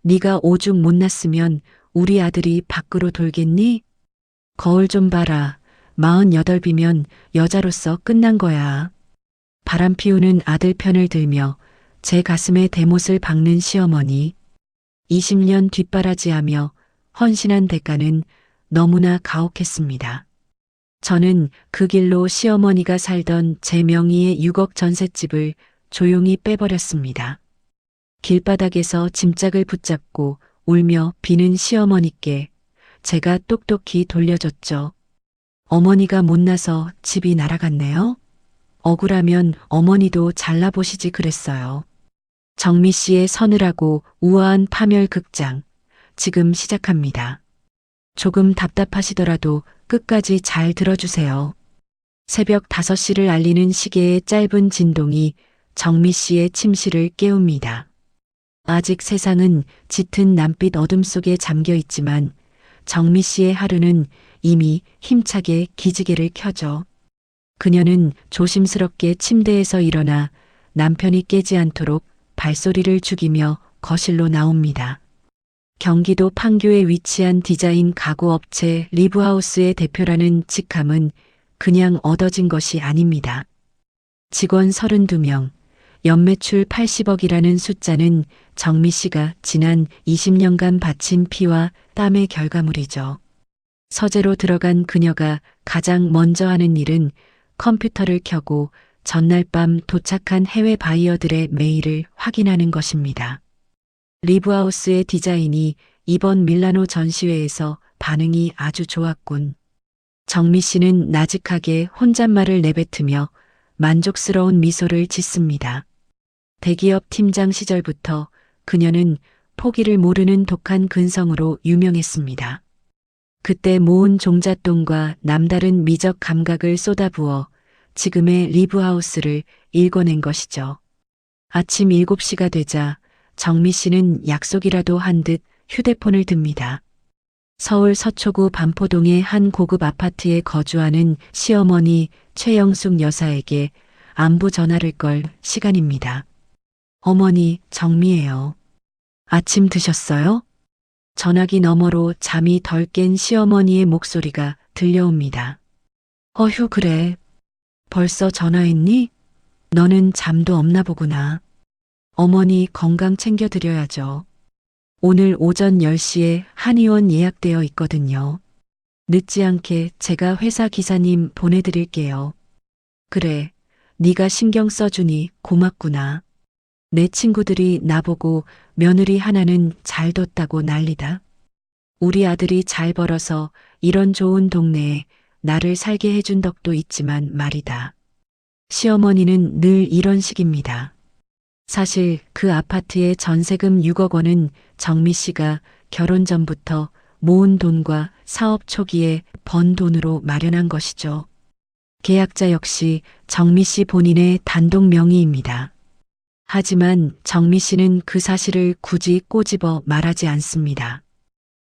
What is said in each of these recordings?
네가 오죽 못났으면 우리 아들이 밖으로 돌겠니? 거울 좀 봐라. 48이면 여자로서 끝난 거야. 바람 피우는 아들 편을 들며 제 가슴에 대못을 박는 시어머니. 20년 뒷바라지하며 헌신한 대가는 너무나 가혹했습니다. 저는 그 길로 시어머니가 살던 제 명의의 6억 전셋집을 조용히 빼버렸습니다. 길바닥에서 짐짝을 붙잡고 울며 비는 시어머니께 제가 똑똑히 돌려줬죠. 어머니가 못나서 집이 날아갔네요. 억울하면 어머니도 잘라보시지 그랬어요. 정미 씨의 서늘하고 우아한 파멸 극장, 지금 시작합니다. 조금 답답하시더라도 끝까지 잘 들어주세요. 새벽 5시를 알리는 시계의 짧은 진동이 정미 씨의 침실을 깨웁니다. 아직 세상은 짙은 남빛 어둠 속에 잠겨 있지만 정미 씨의 하루는 이미 힘차게 기지개를 켜죠. 그녀는 조심스럽게 침대에서 일어나 남편이 깨지 않도록 발소리를 죽이며 거실로 나옵니다. 경기도 판교에 위치한 디자인 가구 업체 리브하우스의 대표라는 직함은 그냥 얻어진 것이 아닙니다. 직원 32명, 연매출 80억이라는 숫자는 정미 씨가 지난 20년간 바친 피와 땀의 결과물이죠. 서재로 들어간 그녀가 가장 먼저 하는 일은 컴퓨터를 켜고 전날 밤 도착한 해외 바이어들의 메일을 확인하는 것입니다. 리브하우스의 디자인이 이번 밀라노 전시회에서 반응이 아주 좋았군. 정미 씨는 나직하게 혼잣말을 내뱉으며 만족스러운 미소를 짓습니다. 대기업 팀장 시절부터 그녀는 포기를 모르는 독한 근성으로 유명했습니다. 그때 모은 종잣돈과 남다른 미적 감각을 쏟아부어 지금의 리브하우스를 일궈낸 것이죠. 아침 7시가 되자 정미 씨는 약속이라도 한 듯 휴대폰을 듭니다. 서울 서초구 반포동의 한 고급 아파트에 거주하는 시어머니 최영숙 여사에게 안부 전화를 걸 시간입니다. 어머니, 정미예요. 아침 드셨어요? 전화기 너머로 잠이 덜 깬 시어머니의 목소리가 들려옵니다. 어휴, 그래. 벌써 전화했니? 너는 잠도 없나 보구나. 어머니 건강 챙겨드려야죠. 오늘 오전 10시에 한의원 예약되어 있거든요. 늦지 않게 제가 회사 기사님 보내드릴게요. 그래, 네가 신경 써주니 고맙구나. 내 친구들이 나보고 며느리 하나는 잘 뒀다고 난리다. 우리 아들이 잘 벌어서 이런 좋은 동네에 나를 살게 해준 덕도 있지만 말이다. 시어머니는 늘 이런 식입니다. 사실 그 아파트의 전세금 6억 원은 정미 씨가 결혼 전부터 모은 돈과 사업 초기에 번 돈으로 마련한 것이죠. 계약자 역시 정미 씨 본인의 단독 명의입니다. 하지만 정미 씨는 그 사실을 굳이 꼬집어 말하지 않습니다.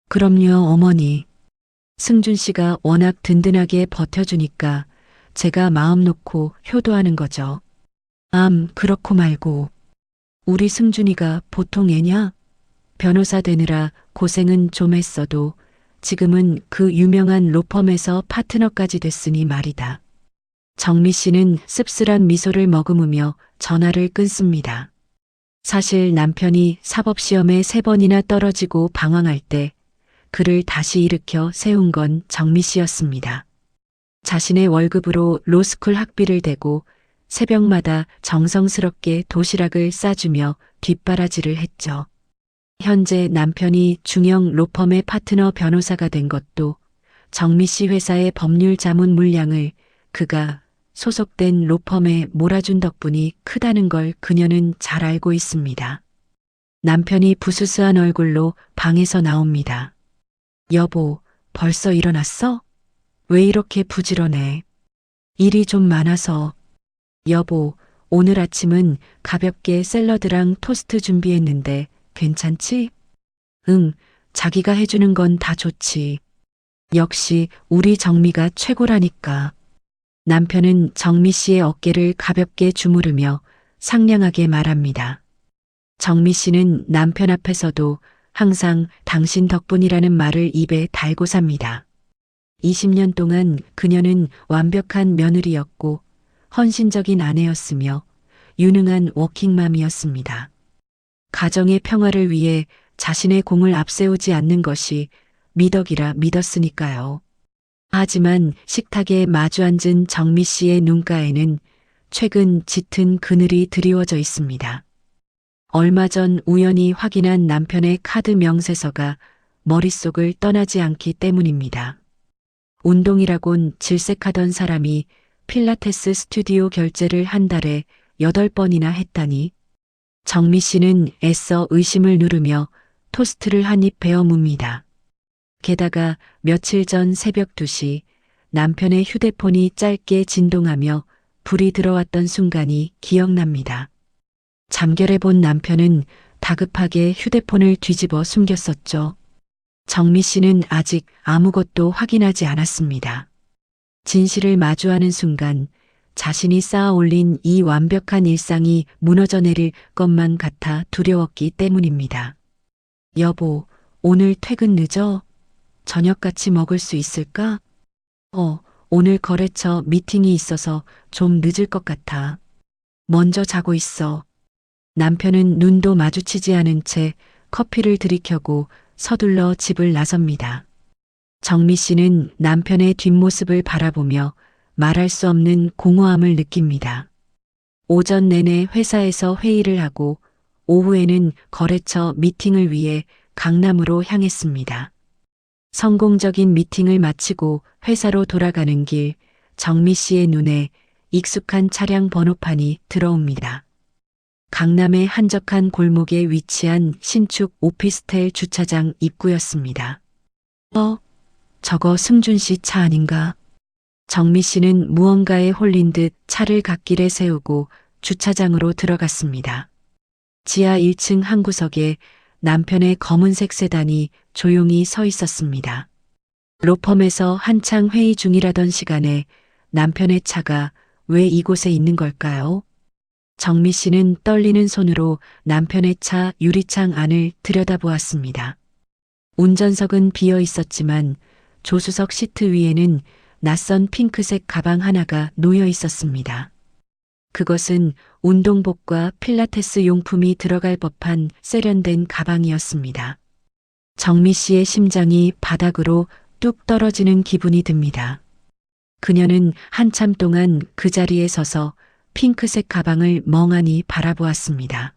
그럼요, 어머니. 승준 씨가 워낙 든든하게 버텨주니까 제가 마음 놓고 효도하는 거죠. 그렇고 말고. 우리 승준이가 보통 애냐? 변호사 되느라 고생은 좀 했어도 지금은 그 유명한 로펌에서 파트너까지 됐으니 말이다. 정미 씨는 씁쓸한 미소를 머금으며 전화를 끊습니다. 사실 남편이 사법시험에 3번이나 떨어지고 방황할 때 그를 다시 일으켜 세운 건 정미 씨였습니다. 자신의 월급으로 로스쿨 학비를 대고 새벽마다 정성스럽게 도시락을 싸주며 뒷바라지를 했죠. 현재 남편이 중형 로펌의 파트너 변호사가 된 것도 정미 씨 회사의 법률 자문 물량을 그가 소속된 로펌에 몰아준 덕분이 크다는 걸 그녀는 잘 알고 있습니다. 남편이 부스스한 얼굴로 방에서 나옵니다. 여보, 벌써 일어났어? 왜 이렇게 부지런해? 일이 좀 많아서. 여보, 오늘 아침은 가볍게 샐러드랑 토스트 준비했는데 괜찮지? 응, 자기가 해주는 건 다 좋지. 역시 우리 정미가 최고라니까. 남편은 정미 씨의 어깨를 가볍게 주무르며 상냥하게 말합니다. 정미 씨는 남편 앞에서도 항상 당신 덕분이라는 말을 입에 달고 삽니다. 20년 동안 그녀는 완벽한 며느리였고 헌신적인 아내였으며 유능한 워킹맘이었습니다. 가정의 평화를 위해 자신의 공을 앞세우지 않는 것이 미덕이라 믿었으니까요. 하지만 식탁에 마주 앉은 정미 씨의 눈가에는 최근 짙은 그늘이 드리워져 있습니다. 얼마 전 우연히 확인한 남편의 카드 명세서가 머릿속을 떠나지 않기 때문입니다. 운동이라곤 질색하던 사람이 필라테스 스튜디오 결제를 한 달에 8번이나 했다니. 정미 씨는 애써 의심을 누르며 토스트를 한 입 베어 뭅니다. 게다가 며칠 전 새벽 2시 남편의 휴대폰이 짧게 진동하며 불이 들어왔던 순간이 기억납니다. 잠결에 본 남편은 다급하게 휴대폰을 뒤집어 숨겼었죠. 정미 씨는 아직 아무것도 확인하지 않았습니다. 진실을 마주하는 순간 자신이 쌓아 올린 이 완벽한 일상이 무너져 내릴 것만 같아 두려웠기 때문입니다. 여보, 오늘 퇴근 늦어? 저녁 같이 먹을 수 있을까? 오늘 거래처 미팅이 있어서 좀 늦을 것 같아. 먼저 자고 있어. 남편은 눈도 마주치지 않은 채 커피를 들이켜고 서둘러 집을 나섭니다. 정미 씨는 남편의 뒷모습을 바라보며 말할 수 없는 공허함을 느낍니다. 오전 내내 회사에서 회의를 하고 오후에는 거래처 미팅을 위해 강남으로 향했습니다. 성공적인 미팅을 마치고 회사로 돌아가는 길, 정미 씨의 눈에 익숙한 차량 번호판이 들어옵니다. 강남의 한적한 골목에 위치한 신축 오피스텔 주차장 입구였습니다. 저거 승준 씨 차 아닌가? 정미 씨는 무언가에 홀린 듯 차를 갓길에 세우고 주차장으로 들어갔습니다. 지하 1층 한 구석에 남편의 검은색 세단이 조용히 서 있었습니다. 로펌에서 한창 회의 중이라던 시간에 남편의 차가 왜 이곳에 있는 걸까요? 정미 씨는 떨리는 손으로 남편의 차 유리창 안을 들여다보았습니다. 운전석은 비어 있었지만 조수석 시트 위에는 낯선 핑크색 가방 하나가 놓여 있었습니다. 그것은 운동복과 필라테스 용품이 들어갈 법한 세련된 가방이었습니다. 정미 씨의 심장이 바닥으로 뚝 떨어지는 기분이 듭니다. 그녀는 한참 동안 그 자리에 서서 핑크색 가방을 멍하니 바라보았습니다.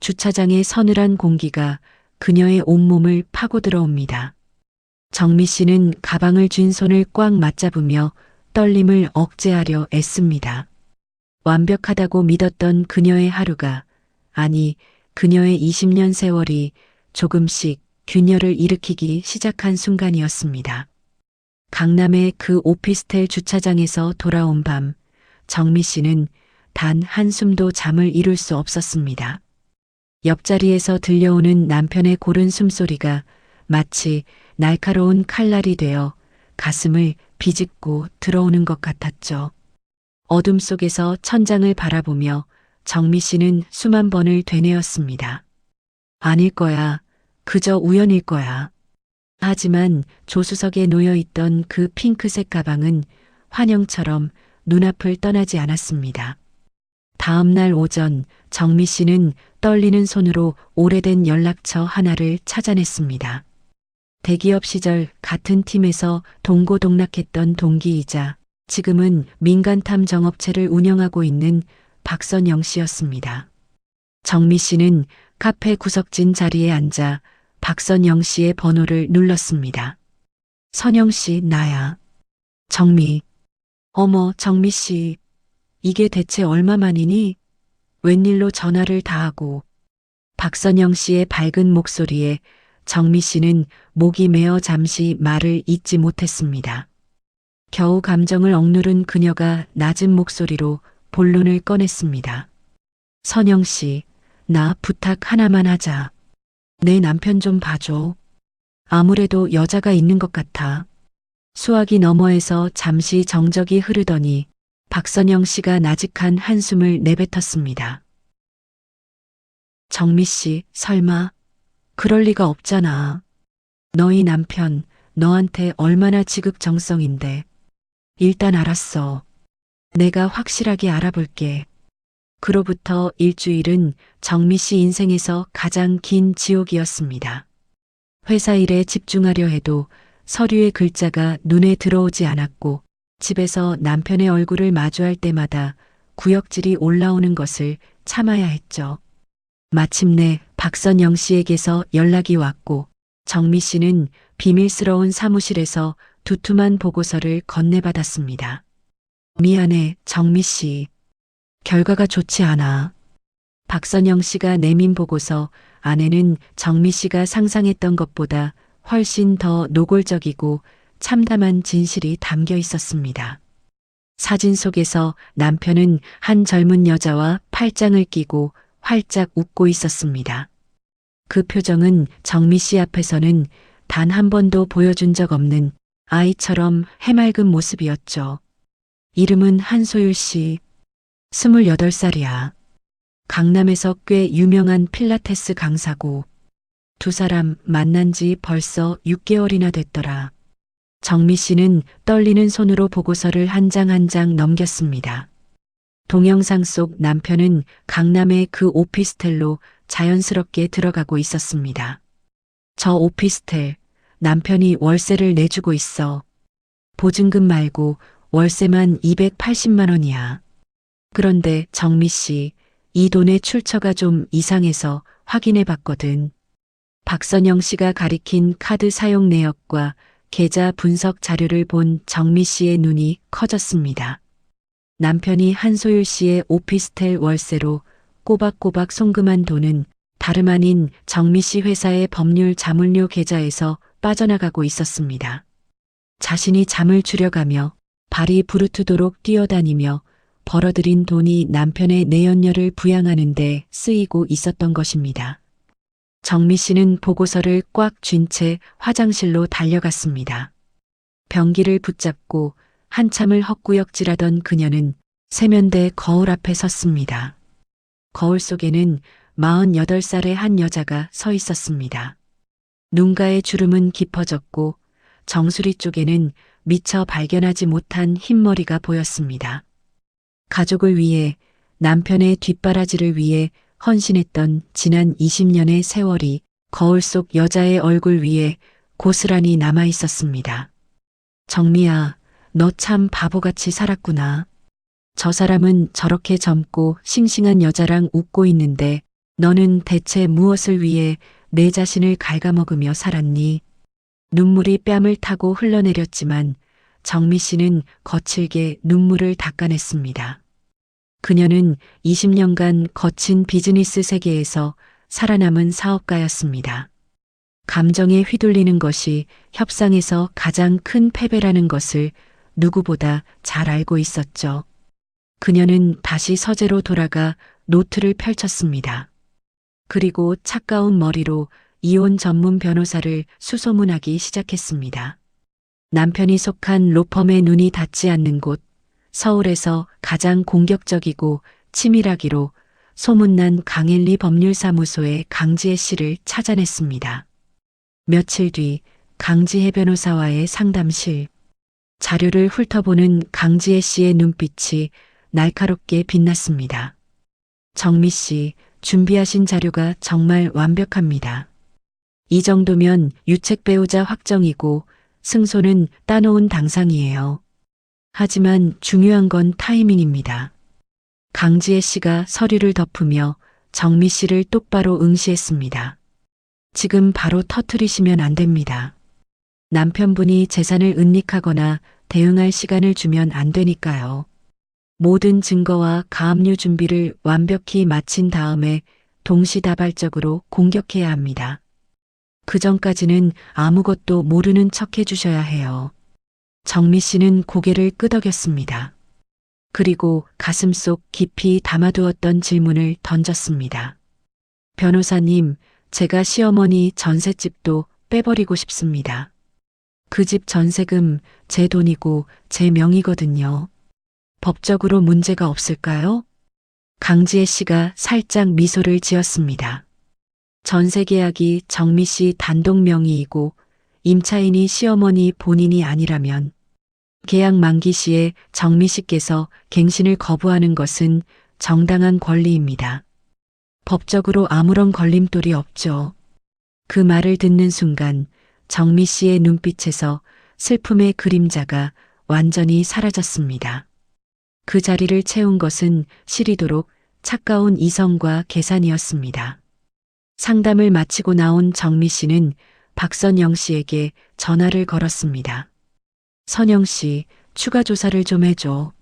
주차장의 서늘한 공기가 그녀의 온몸을 파고 들어옵니다. 정미 씨는 가방을 쥔 손을 꽉 맞잡으며 떨림을 억제하려 애씁니다. 완벽하다고 믿었던 그녀의 하루가, 아니, 그녀의 20년 세월이 조금씩 균열을 일으키기 시작한 순간이었습니다. 강남의 그 오피스텔 주차장에서 돌아온 밤, 정미 씨는 단 한숨도 잠을 이룰 수 없었습니다. 옆자리에서 들려오는 남편의 고른 숨소리가 마치 날카로운 칼날이 되어 가슴을 비집고 들어오는 것 같았죠. 어둠 속에서 천장을 바라보며 정미 씨는 수만 번을 되뇌었습니다. 아닐 거야. 그저 우연일 거야. 하지만 조수석에 놓여있던 그 핑크색 가방은 환영처럼 눈앞을 떠나지 않았습니다. 다음 날 오전 정미 씨는 떨리는 손으로 오래된 연락처 하나를 찾아냈습니다. 대기업 시절 같은 팀에서 동고동락했던 동기이자 지금은 민간탐 정업체를 운영하고 있는 박선영 씨였습니다. 정미 씨는 카페 구석진 자리에 앉아 박선영 씨의 번호를 눌렀습니다. 선영 씨, 나야. 정미. 어머, 정미 씨. 이게 대체 얼마만이니? 웬일로 전화를 다 하고. 박선영 씨의 밝은 목소리에 정미 씨는 목이 메어 잠시 말을 잇지 못했습니다. 겨우 감정을 억누른 그녀가 낮은 목소리로 본론을 꺼냈습니다. 선영 씨, 나 부탁 하나만 하자. 내 남편 좀 봐줘. 아무래도 여자가 있는 것 같아. 수화기 너머에서 잠시 정적이 흐르더니 박선영 씨가 나직한 한숨을 내뱉었습니다. 정미 씨, 설마 그럴 리가 없잖아. 너희 남편, 너한테 얼마나 지극정성인데. 일단 알았어. 내가 확실하게 알아볼게. 그로부터 일주일은 정미 씨 인생에서 가장 긴 지옥이었습니다. 회사 일에 집중하려 해도 서류의 글자가 눈에 들어오지 않았고 집에서 남편의 얼굴을 마주할 때마다 구역질이 올라오는 것을 참아야 했죠. 마침내 박선영 씨에게서 연락이 왔고 정미 씨는 비밀스러운 사무실에서 두툼한 보고서를 건네받았습니다. 미안해, 정미 씨. 결과가 좋지 않아. 박선영 씨가 내민 보고서 안에는 정미 씨가 상상했던 것보다 훨씬 더 노골적이고 참담한 진실이 담겨 있었습니다. 사진 속에서 남편은 한 젊은 여자와 팔짱을 끼고 활짝 웃고 있었습니다. 그 표정은 정미 씨 앞에서는 단 한 번도 보여준 적 없는 아이처럼 해맑은 모습이었죠. 이름은 한소율 씨. 28살이야. 강남에서 꽤 유명한 필라테스 강사고 두 사람 만난 지 벌써 6개월이나 됐더라. 정미 씨는 떨리는 손으로 보고서를 한 장 한 장 넘겼습니다. 동영상 속 남편은 강남의 그 오피스텔로 자연스럽게 들어가고 있었습니다. 저 오피스텔, 남편이 월세를 내주고 있어. 보증금 말고 월세만 280만 원이야. 그런데 정미 씨, 이 돈의 출처가 좀 이상해서 확인해 봤거든. 박선영 씨가 가리킨 카드 사용 내역과 계좌 분석 자료를 본 정미 씨의 눈이 커졌습니다. 남편이 한소율 씨의 오피스텔 월세로 꼬박꼬박 송금한 돈은 다름 아닌 정미 씨 회사의 법률 자문료 계좌에서 빠져나가고 있었습니다. 자신이 잠을 줄여가며 발이 부르트도록 뛰어다니며 벌어들인 돈이 남편의 내연녀를 부양하는 데 쓰이고 있었던 것입니다. 정미 씨는 보고서를 꽉 쥔 채 화장실로 달려갔습니다. 변기를 붙잡고 한참을 헛구역질하던 그녀는 세면대 거울 앞에 섰습니다. 거울 속에는 48살의 한 여자가 서 있었습니다. 눈가의 주름은 깊어졌고 정수리 쪽에는 미처 발견하지 못한 흰머리가 보였습니다. 가족을 위해, 남편의 뒷바라지를 위해 헌신했던 지난 20년의 세월이 거울 속 여자의 얼굴 위에 고스란히 남아 있었습니다. 정미야, 너 참 바보같이 살았구나. 저 사람은 저렇게 젊고 싱싱한 여자랑 웃고 있는데 너는 대체 무엇을 위해 내 자신을 갉아먹으며 살았니? 눈물이 뺨을 타고 흘러내렸지만 정미 씨는 거칠게 눈물을 닦아냈습니다. 그녀는 20년간 거친 비즈니스 세계에서 살아남은 사업가였습니다. 감정에 휘둘리는 것이 협상에서 가장 큰 패배라는 것을 누구보다 잘 알고 있었죠. 그녀는 다시 서재로 돌아가 노트를 펼쳤습니다. 그리고 차가운 머리로 이혼 전문 변호사를 수소문하기 시작했습니다. 남편이 속한 로펌의 눈이 닿지 않는 곳, 서울에서 가장 공격적이고 치밀하기로 소문난 강일리 법률사무소의 강지혜 씨를 찾아냈습니다. 며칠 뒤 강지혜 변호사와의 상담실. 자료를 훑어보는 강지혜 씨의 눈빛이 날카롭게 빛났습니다. 정미 씨, 준비하신 자료가 정말 완벽합니다. 이 정도면 유책 배우자 확정이고 승소는 따놓은 당상이에요. 하지만 중요한 건 타이밍입니다. 강지혜 씨가 서류를 덮으며 정미 씨를 똑바로 응시했습니다. 지금 바로 터뜨리시면 안 됩니다. 남편분이 재산을 은닉하거나 대응할 시간을 주면 안 되니까요. 모든 증거와 가압류 준비를 완벽히 마친 다음에 동시다발적으로 공격해야 합니다. 그 전까지는 아무것도 모르는 척 해주셔야 해요. 정미 씨는 고개를 끄덕였습니다. 그리고 가슴속 깊이 담아두었던 질문을 던졌습니다. 변호사님, 제가 시어머니 전셋집도 빼버리고 싶습니다. 그 집 전세금 제 돈이고 제 명의거든요. 법적으로 문제가 없을까요? 강지혜 씨가 살짝 미소를 지었습니다. 전세 계약이 정미 씨 단독 명의이고 임차인이 시어머니 본인이 아니라면 계약 만기 시에 정미 씨께서 갱신을 거부하는 것은 정당한 권리입니다. 법적으로 아무런 걸림돌이 없죠. 그 말을 듣는 순간 정미 씨의 눈빛에서 슬픔의 그림자가 완전히 사라졌습니다. 그 자리를 채운 것은 시리도록 차가운 이성과 계산이었습니다. 상담을 마치고 나온 정미 씨는 박선영 씨에게 전화를 걸었습니다. 선영 씨, 추가 조사를 좀 해줘.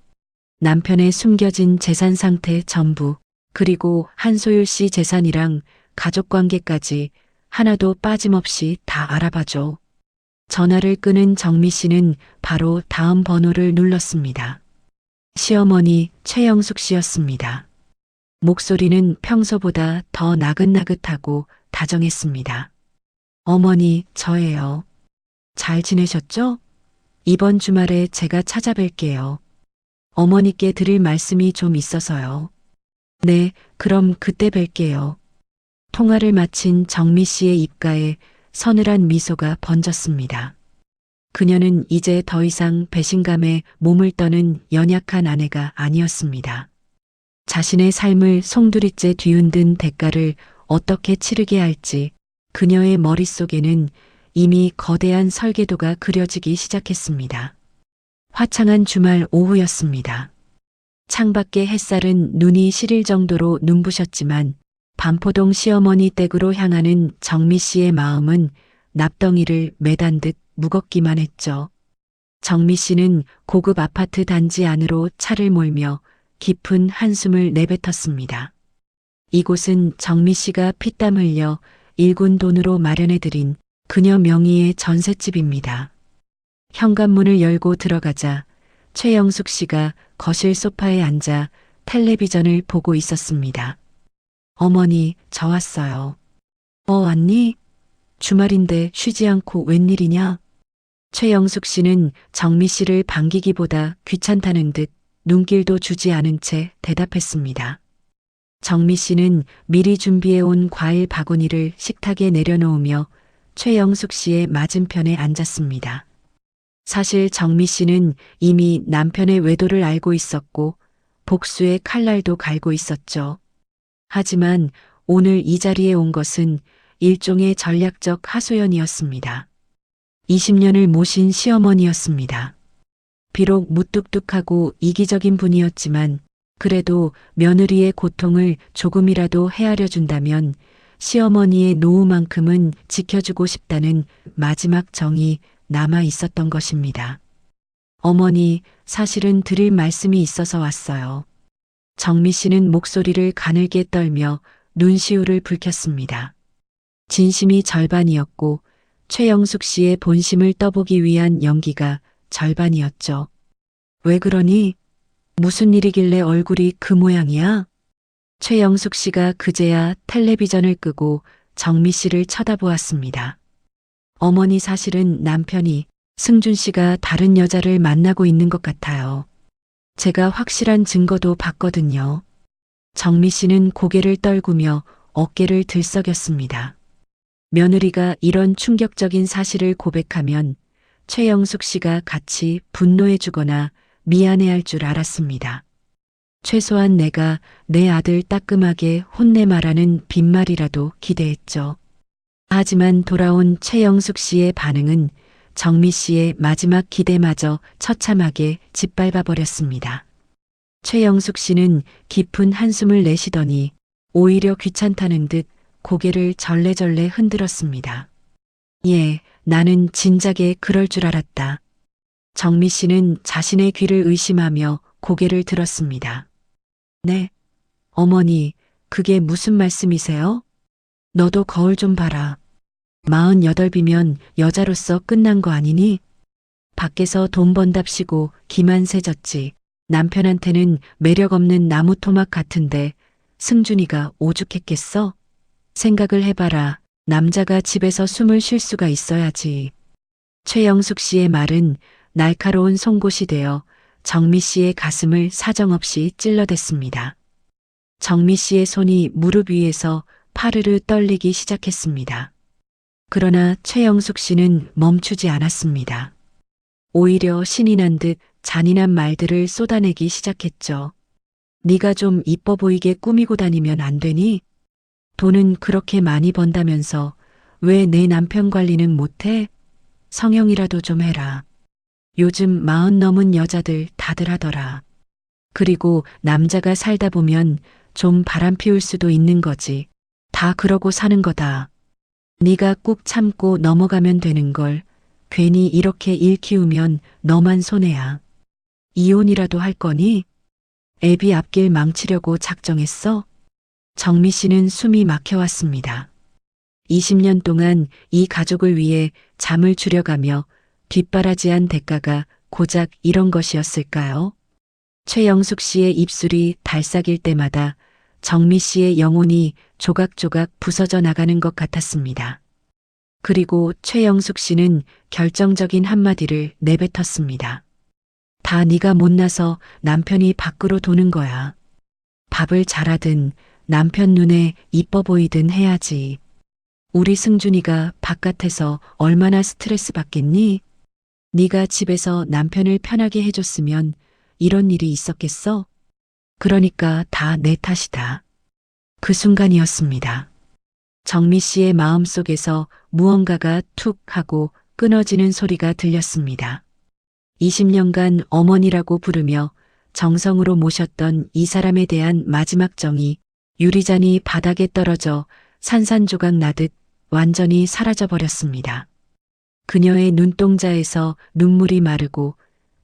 남편의 숨겨진 재산 상태 전부, 그리고 한소율 씨 재산이랑 가족 관계까지 하나도 빠짐없이 다 알아봐줘. 전화를 끊은 정미 씨는 바로 다음 번호를 눌렀습니다. 시어머니 최영숙 씨였습니다. 목소리는 평소보다 더 나긋나긋하고 다정했습니다. 어머니, 저예요. 잘 지내셨죠? 이번 주말에 제가 찾아뵐게요. 어머니께 드릴 말씀이 좀 있어서요. 네, 그럼 그때 뵐게요. 통화를 마친 정미 씨의 입가에 서늘한 미소가 번졌습니다. 그녀는 이제 더 이상 배신감에 몸을 떠는 연약한 아내가 아니었습니다. 자신의 삶을 송두리째 뒤흔든 대가를 어떻게 치르게 할지 그녀의 머릿속에는 이미 거대한 설계도가 그려지기 시작했습니다. 화창한 주말 오후였습니다. 창밖의 햇살은 눈이 시릴 정도로 눈부셨지만 반포동 시어머니 댁으로 향하는 정미 씨의 마음은 납덩이를 매단 듯 무겁기만 했죠. 정미 씨는 고급 아파트 단지 안으로 차를 몰며 깊은 한숨을 내뱉었습니다. 이곳은 정미 씨가 피땀 흘려 일군 돈으로 마련해드린 그녀 명의의 전셋집입니다. 현관문을 열고 들어가자 최영숙 씨가 거실 소파에 앉아 텔레비전을 보고 있었습니다. 어머니, 저 왔어요. 왔니? 주말인데 쉬지 않고 웬일이냐? 최영숙 씨는 정미 씨를 반기기보다 귀찮다는 듯 눈길도 주지 않은 채 대답했습니다. 정미 씨는 미리 준비해온 과일 바구니를 식탁에 내려놓으며 최영숙 씨의 맞은편에 앉았습니다. 사실 정미 씨는 이미 남편의 외도를 알고 있었고 복수의 칼날도 갈고 있었죠. 하지만 오늘 이 자리에 온 것은 일종의 전략적 하소연이었습니다. 20년을 모신 시어머니였습니다. 비록 무뚝뚝하고 이기적인 분이었지만 그래도 며느리의 고통을 조금이라도 헤아려 준다면 시어머니의 노후만큼은 지켜주고 싶다는 마지막 정이 남아 있었던 것입니다. 어머니, 사실은 드릴 말씀이 있어서 왔어요. 정미 씨는 목소리를 가늘게 떨며 눈시울을 붉혔습니다. 진심이 절반이었고 최영숙 씨의 본심을 떠보기 위한 연기가 절반이었죠. 왜 그러니? 무슨 일이길래 얼굴이 그 모양이야? 최영숙 씨가 그제야 텔레비전을 끄고 정미 씨를 쳐다보았습니다. 어머니, 사실은 남편이 승준 씨가 다른 여자를 만나고 있는 것 같아요. 제가 확실한 증거도 봤거든요. 정미 씨는 고개를 떨구며 어깨를 들썩였습니다. 며느리가 이런 충격적인 사실을 고백하면 최영숙 씨가 같이 분노해주거나 미안해할 줄 알았습니다. 최소한 내가 내 아들 따끔하게 혼내 말하는 빈말이라도 기대했죠. 하지만 돌아온 최영숙 씨의 반응은 정미 씨의 마지막 기대마저 처참하게 짓밟아 버렸습니다. 최영숙 씨는 깊은 한숨을 내쉬더니 오히려 귀찮다는 듯 고개를 절레절레 흔들었습니다. 예, 나는 진작에 그럴 줄 알았다. 정미 씨는 자신의 귀를 의심하며 고개를 들었습니다. 네, 어머니, 그게 무슨 말씀이세요? 너도 거울 좀 봐라. 48이면 여자로서 끝난 거 아니니? 밖에서 돈 번답시고 기만 세졌지. 남편한테는 매력 없는 나무 토막 같은데 승준이가 오죽했겠어? 생각을 해봐라. 남자가 집에서 숨을 쉴 수가 있어야지. 최영숙 씨의 말은 날카로운 송곳이 되어 정미 씨의 가슴을 사정없이 찔러댔습니다. 정미 씨의 손이 무릎 위에서 파르르 떨리기 시작했습니다. 그러나 최영숙 씨는 멈추지 않았습니다. 오히려 신이 난 듯 잔인한 말들을 쏟아내기 시작했죠. 네가 좀 이뻐 보이게 꾸미고 다니면 안 되니? 돈은 그렇게 많이 번다면서 왜 내 남편 관리는 못해? 성형이라도 좀 해라. 요즘 40 넘은 여자들 다들 하더라. 그리고 남자가 살다 보면 좀 바람 피울 수도 있는 거지. 다 그러고 사는 거다. 네가 꾹 참고 넘어가면 되는 걸 괜히 이렇게 일 키우면 너만 손해야. 이혼이라도 할 거니? 애비 앞길 망치려고 작정했어? 정미 씨는 숨이 막혀왔습니다. 20년 동안 이 가족을 위해 잠을 줄여가며 뒷바라지한 대가가 고작 이런 것이었을까요? 최영숙 씨의 입술이 달싹일 때마다 정미 씨의 영혼이 조각조각 부서져 나가는 것 같았습니다. 그리고 최영숙 씨는 결정적인 한마디를 내뱉었습니다. 다 네가 못나서 남편이 밖으로 도는 거야. 밥을 잘하든 남편 눈에 이뻐 보이든 해야지. 우리 승준이가 바깥에서 얼마나 스트레스 받겠니? 네가 집에서 남편을 편하게 해줬으면 이런 일이 있었겠어? 그러니까 다 내 탓이다. 그 순간이었습니다. 정미 씨의 마음속에서 무언가가 툭 하고 끊어지는 소리가 들렸습니다. 20년간 어머니라고 부르며 정성으로 모셨던 이 사람에 대한 마지막 정이 유리잔이 바닥에 떨어져 산산조각 나듯 완전히 사라져 버렸습니다. 그녀의 눈동자에서 눈물이 마르고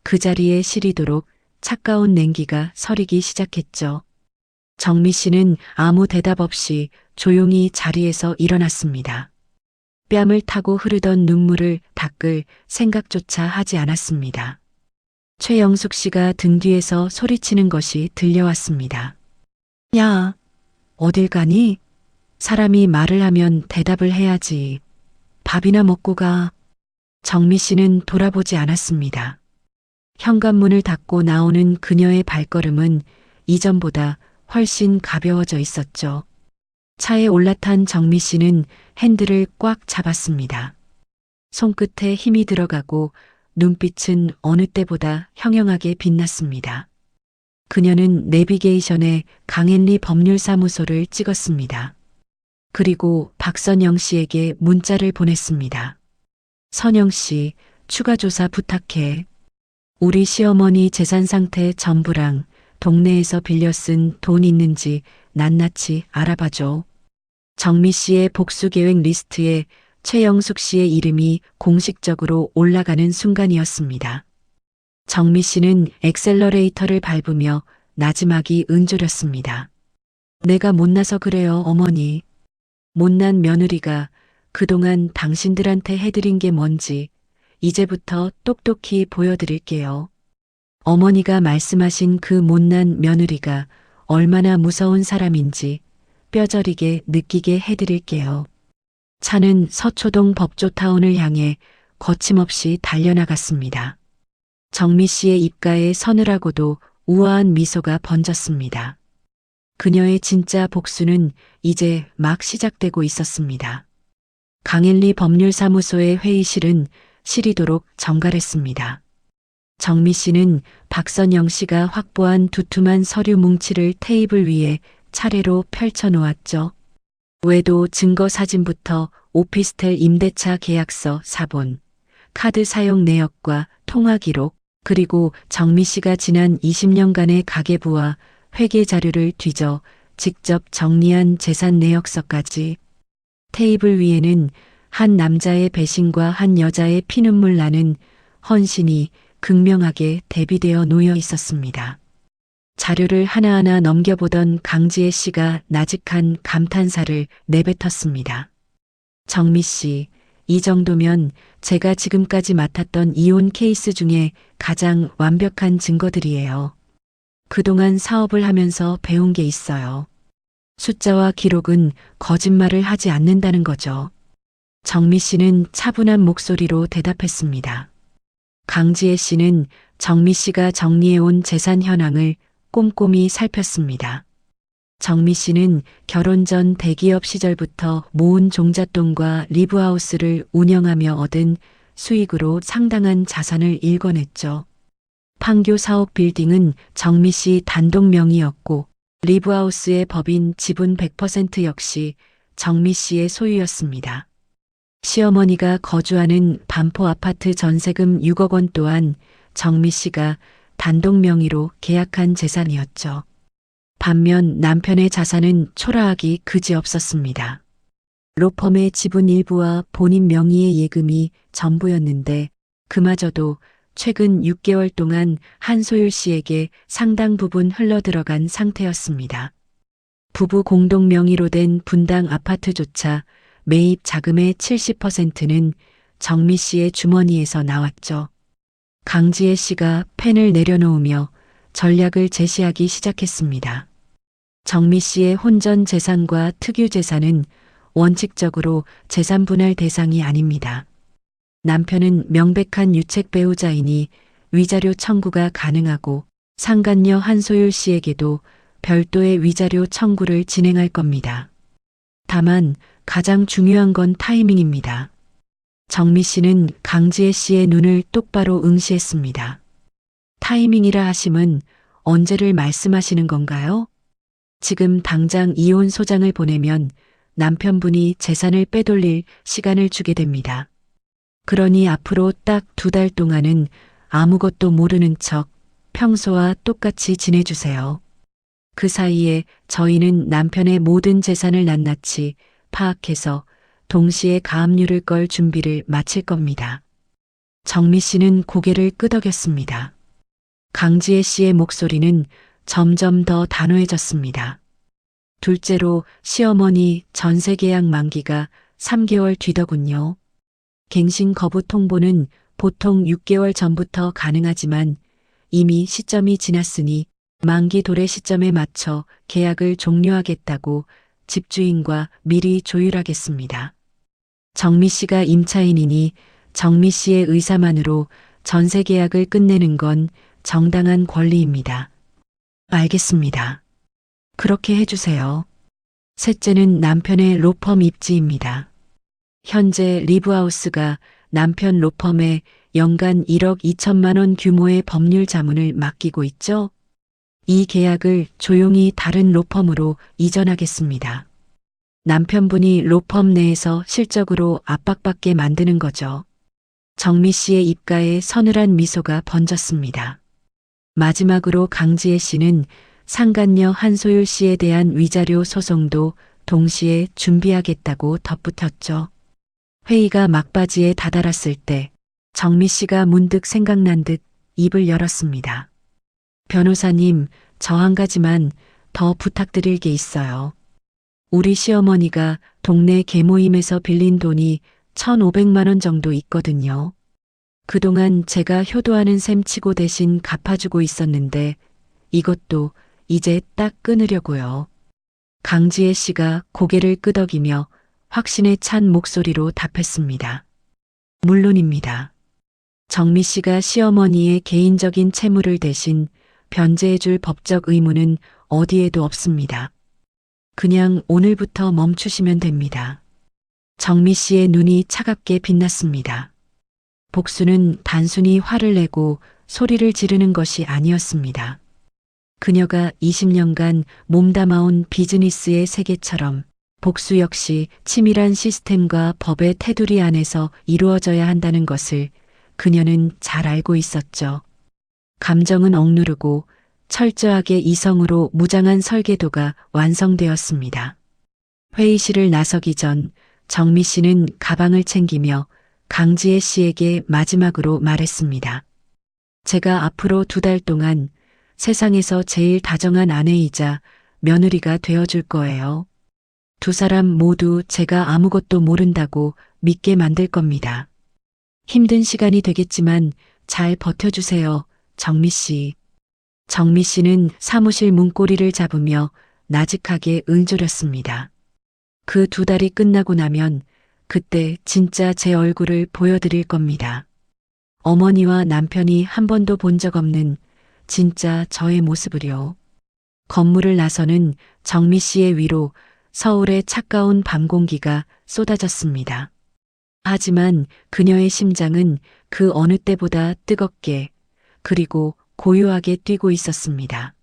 그 자리에 시리도록 차가운 냉기가 서리기 시작했죠. 정미 씨는 아무 대답 없이 조용히 자리에서 일어났습니다. 뺨을 타고 흐르던 눈물을 닦을 생각조차 하지 않았습니다. 최영숙 씨가 등 뒤에서 소리치는 것이 들려왔습니다. 야, 어딜 가니? 사람이 말을 하면 대답을 해야지. 밥이나 먹고 가. 정미 씨는 돌아보지 않았습니다. 현관문을 닫고 나오는 그녀의 발걸음은 이전보다 훨씬 가벼워져 있었죠. 차에 올라탄 정미 씨는 핸들을 꽉 잡았습니다. 손끝에 힘이 들어가고 눈빛은 어느 때보다 형형하게 빛났습니다. 그녀는 내비게이션에 강hen리 법률사무소를 찍었습니다. 그리고 박선영 씨에게 문자를 보냈습니다. 선영 씨, 추가 조사 부탁해. 우리 시어머니 재산 상태 전부랑 동네에서 빌려 쓴 돈 있는지 낱낱이 알아봐줘. 정미 씨의 복수 계획 리스트에 최영숙 씨의 이름이 공식적으로 올라가는 순간이었습니다. 정미 씨는 엑셀러레이터를 밟으며 나지막이 은조렸습니다. 내가 못나서 그래요, 어머니. 못난 며느리가 그동안 당신들한테 해드린 게 뭔지 이제부터 똑똑히 보여드릴게요. 어머니가 말씀하신 그 못난 며느리가 얼마나 무서운 사람인지 뼈저리게 느끼게 해드릴게요. 차는 서초동 법조타운을 향해 거침없이 달려나갔습니다. 정미 씨의 입가에 서늘하고도 우아한 미소가 번졌습니다. 그녀의 진짜 복수는 이제 막 시작되고 있었습니다. 강hen리 법률사무소의 회의실은 시리도록 정갈했습니다. 정미 씨는 박선영 씨가 확보한 두툼한 서류 뭉치를 테이블 위에 차례로 펼쳐 놓았죠. 외도 증거 사진부터 오피스텔 임대차 계약서 사본, 카드 사용 내역과 통화 기록, 그리고 정미 씨가 지난 20년간의 가계부와 회계 자료를 뒤져 직접 정리한 재산 내역서까지. 테이블 위에는 한 남자의 배신과 한 여자의 피눈물 나는 헌신이 극명하게 대비되어 놓여 있었습니다. 자료를 하나하나 넘겨보던 강지혜 씨가 나직한 감탄사를 내뱉었습니다. 정미 씨, 이 정도면 제가 지금까지 맡았던 이혼 케이스 중에 가장 완벽한 증거들이에요. 그동안 사업을 하면서 배운 게 있어요. 숫자와 기록은 거짓말을 하지 않는다는 거죠. 정미 씨는 차분한 목소리로 대답했습니다. 강지혜 씨는 정미 씨가 정리해온 재산 현황을 꼼꼼히 살폈습니다. 정미 씨는 결혼 전 대기업 시절부터 모은 종잣돈과 리브하우스를 운영하며 얻은 수익으로 상당한 자산을 일궈냈죠. 판교 사옥 빌딩은 정미 씨 단독 명의였고 리브하우스의 법인 지분 100% 역시 정미 씨의 소유였습니다. 시어머니가 거주하는 반포 아파트 전세금 6억 원 또한 정미 씨가 단독 명의로 계약한 재산이었죠. 반면 남편의 자산은 초라하기 그지없었습니다. 로펌의 지분 일부와 본인 명의의 예금이 전부였는데 그마저도 최근 6개월 동안 한소율 씨에게 상당 부분 흘러들어간 상태였습니다. 부부 공동 명의로 된 분당 아파트조차 매입 자금의 70%는 정미 씨의 주머니에서 나왔죠. 강지혜 씨가 펜을 내려놓으며 전략을 제시하기 시작했습니다. 정미 씨의 혼전 재산과 특유 재산은 원칙적으로 재산 분할 대상이 아닙니다. 남편은 명백한 유책 배우자이니 위자료 청구가 가능하고 상간녀 한소율 씨에게도 별도의 위자료 청구를 진행할 겁니다. 다만 가장 중요한 건 타이밍입니다. 정미 씨는 강지혜 씨의 눈을 똑바로 응시했습니다. 타이밍이라 하심은 언제를 말씀하시는 건가요? 지금 당장 이혼 소장을 보내면 남편분이 재산을 빼돌릴 시간을 주게 됩니다. 그러니 앞으로 딱 2달 동안은 아무것도 모르는 척 평소와 똑같이 지내주세요. 그 사이에 저희는 남편의 모든 재산을 낱낱이 파악해서 동시에 가압류를 걸 준비를 마칠 겁니다. 정미 씨는 고개를 끄덕였습니다. 강지혜 씨의 목소리는 점점 더 단호해졌습니다. 둘째로 시어머니 전세 계약 만기가 3개월 뒤더군요. 갱신 거부 통보는 보통 6개월 전부터 가능하지만 이미 시점이 지났으니 만기 도래 시점에 맞춰 계약을 종료하겠다고 집주인과 미리 조율하겠습니다. 정미 씨가 임차인이니 정미 씨의 의사만으로 전세 계약을 끝내는 건 정당한 권리입니다. 알겠습니다. 그렇게 해주세요. 셋째는 남편의 로펌 입지입니다. 현재 리브하우스가 남편 로펌에 연간 1억 2천만 원 규모의 법률 자문을 맡기고 있죠. 이 계약을 조용히 다른 로펌으로 이전하겠습니다. 남편분이 로펌 내에서 실적으로 압박받게 만드는 거죠. 정미 씨의 입가에 서늘한 미소가 번졌습니다. 마지막으로 강지혜 씨는 상간녀 한소율 씨에 대한 위자료 소송도 동시에 준비하겠다고 덧붙였죠. 회의가 막바지에 다다랐을 때 정미 씨가 문득 생각난 듯 입을 열었습니다. 변호사님, 저 한 가지만 더 부탁드릴 게 있어요. 우리 시어머니가 동네 계모임에서 빌린 돈이 1,500만 원 정도 있거든요. 그동안 제가 효도하는 셈 치고 대신 갚아주고 있었는데 이것도 이제 딱 끊으려고요. 강지혜 씨가 고개를 끄덕이며 확신에 찬 목소리로 답했습니다. 물론입니다. 정미 씨가 시어머니의 개인적인 채무를 대신 변제해줄 법적 의무는 어디에도 없습니다. 그냥 오늘부터 멈추시면 됩니다. 정미 씨의 눈이 차갑게 빛났습니다. 복수는 단순히 화를 내고 소리를 지르는 것이 아니었습니다. 그녀가 20년간 몸담아온 비즈니스의 세계처럼 복수 역시 치밀한 시스템과 법의 테두리 안에서 이루어져야 한다는 것을 그녀는 잘 알고 있었죠. 감정은 억누르고 철저하게 이성으로 무장한 설계도가 완성되었습니다. 회의실을 나서기 전 정미 씨는 가방을 챙기며 강지혜 씨에게 마지막으로 말했습니다. 제가 앞으로 2달 동안 세상에서 제일 다정한 아내이자 며느리가 되어줄 거예요. 두 사람 모두 제가 아무것도 모른다고 믿게 만들 겁니다. 힘든 시간이 되겠지만 잘 버텨주세요, 정미 씨. 정미 씨는 사무실 문고리를 잡으며 나직하게 응조렸습니다. 그 2달이 끝나고 나면 그때 진짜 제 얼굴을 보여드릴 겁니다. 어머니와 남편이 한 번도 본 적 없는 진짜 저의 모습을요. 건물을 나서는 정미 씨의 위로 서울의 차가운 밤 공기가 쏟아졌습니다. 하지만 그녀의 심장은 그 어느 때보다 뜨겁게 그리고 고요하게 뛰고 있었습니다.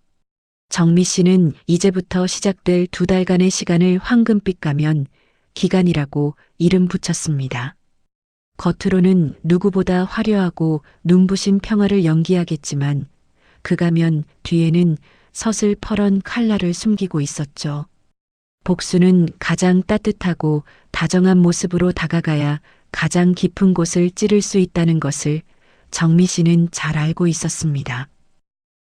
정미 씨는 이제부터 시작될 2달간의 시간을 황금빛 가면 기간이라고 이름 붙였습니다. 겉으로는 누구보다 화려하고 눈부신 평화를 연기하겠지만 그 가면 뒤에는 서슬퍼런 칼날을 숨기고 있었죠. 복수는 가장 따뜻하고 다정한 모습으로 다가가야 가장 깊은 곳을 찌를 수 있다는 것을 정미 씨는 잘 알고 있었습니다.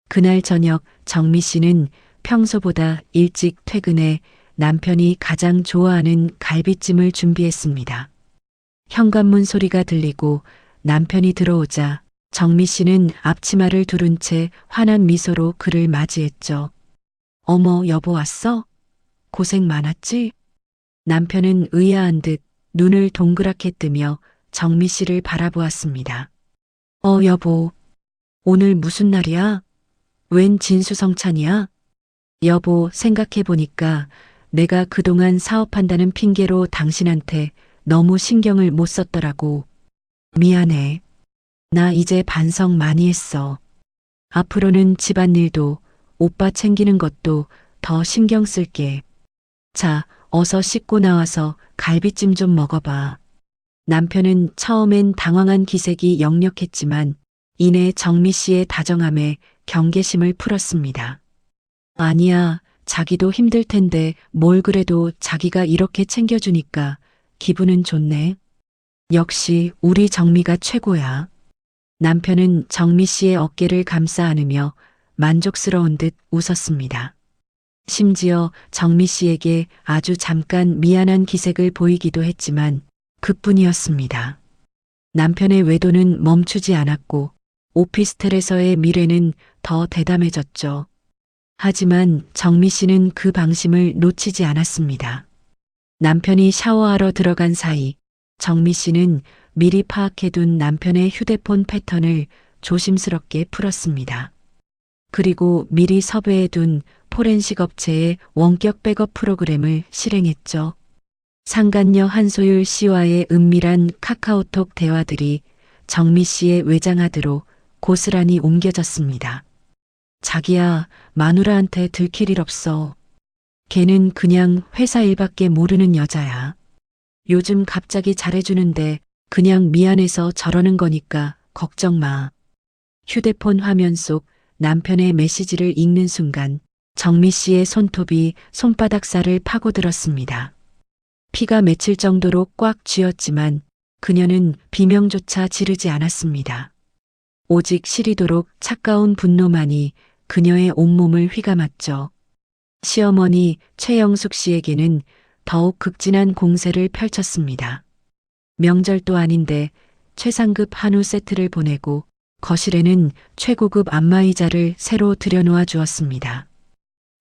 그날 저녁 정미 씨는 평소보다 일찍 퇴근해 남편이 가장 좋아하는 갈비찜을 준비했습니다. 현관문 소리가 들리고 남편이 들어오자 정미 씨는 앞치마를 두른 채 환한 미소로 그를 맞이했죠. 어머, 여보 왔어? 고생 많았지? 남편은 의아한 듯 눈을 동그랗게 뜨며 정미 씨를 바라보았습니다. 여보, 오늘 무슨 날이야? 웬 진수성찬이야? 여보, 생각해보니까 내가 그동안 사업한다는 핑계로 당신한테 너무 신경을 못 썼더라고. 미안해. 나 이제 반성 많이 했어. 앞으로는 집안일도 오빠 챙기는 것도 더 신경 쓸게. 자, 어서 씻고 나와서 갈비찜 좀 먹어봐. 남편은 처음엔 당황한 기색이 역력했지만 이내 정미 씨의 다정함에 경계심을 풀었습니다. 아니야, 자기도 힘들 텐데 뭘 그래도 자기가 이렇게 챙겨주니까 기분은 좋네. 역시 우리 정미가 최고야. 남편은 정미 씨의 어깨를 감싸 안으며 만족스러운 듯 웃었습니다. 심지어 정미 씨에게 아주 잠깐 미안한 기색을 보이기도 했지만 그뿐이었습니다. 남편의 외도는 멈추지 않았고 오피스텔에서의 미래는 더 대담해졌죠. 하지만 정미 씨는 그 방심을 놓치지 않았습니다. 남편이 샤워하러 들어간 사이 정미 씨는 미리 파악해둔 남편의 휴대폰 패턴을 조심스럽게 풀었습니다. 그리고 미리 섭외해둔 포렌식 업체의 원격 백업 프로그램을 실행했죠. 상간녀 한소율 씨와의 은밀한 카카오톡 대화들이 정미 씨의 외장하드로 고스란히 옮겨졌습니다. 자기야, 마누라한테 들킬 일 없어. 걔는 그냥 회사 일밖에 모르는 여자야. 요즘 갑자기 잘해주는데 그냥 미안해서 저러는 거니까 걱정 마. 휴대폰 화면 속 남편의 메시지를 읽는 순간 정미 씨의 손톱이 손바닥 살을 파고들었습니다. 피가 맺힐 정도로 꽉 쥐었지만 그녀는 비명조차 지르지 않았습니다. 오직 시리도록 차가운 분노만이 그녀의 온몸을 휘감았죠. 시어머니 최영숙 씨에게는 더욱 극진한 공세를 펼쳤습니다. 명절도 아닌데 최상급 한우 세트를 보내고 거실에는 최고급 안마의자를 새로 들여놓아 주었습니다.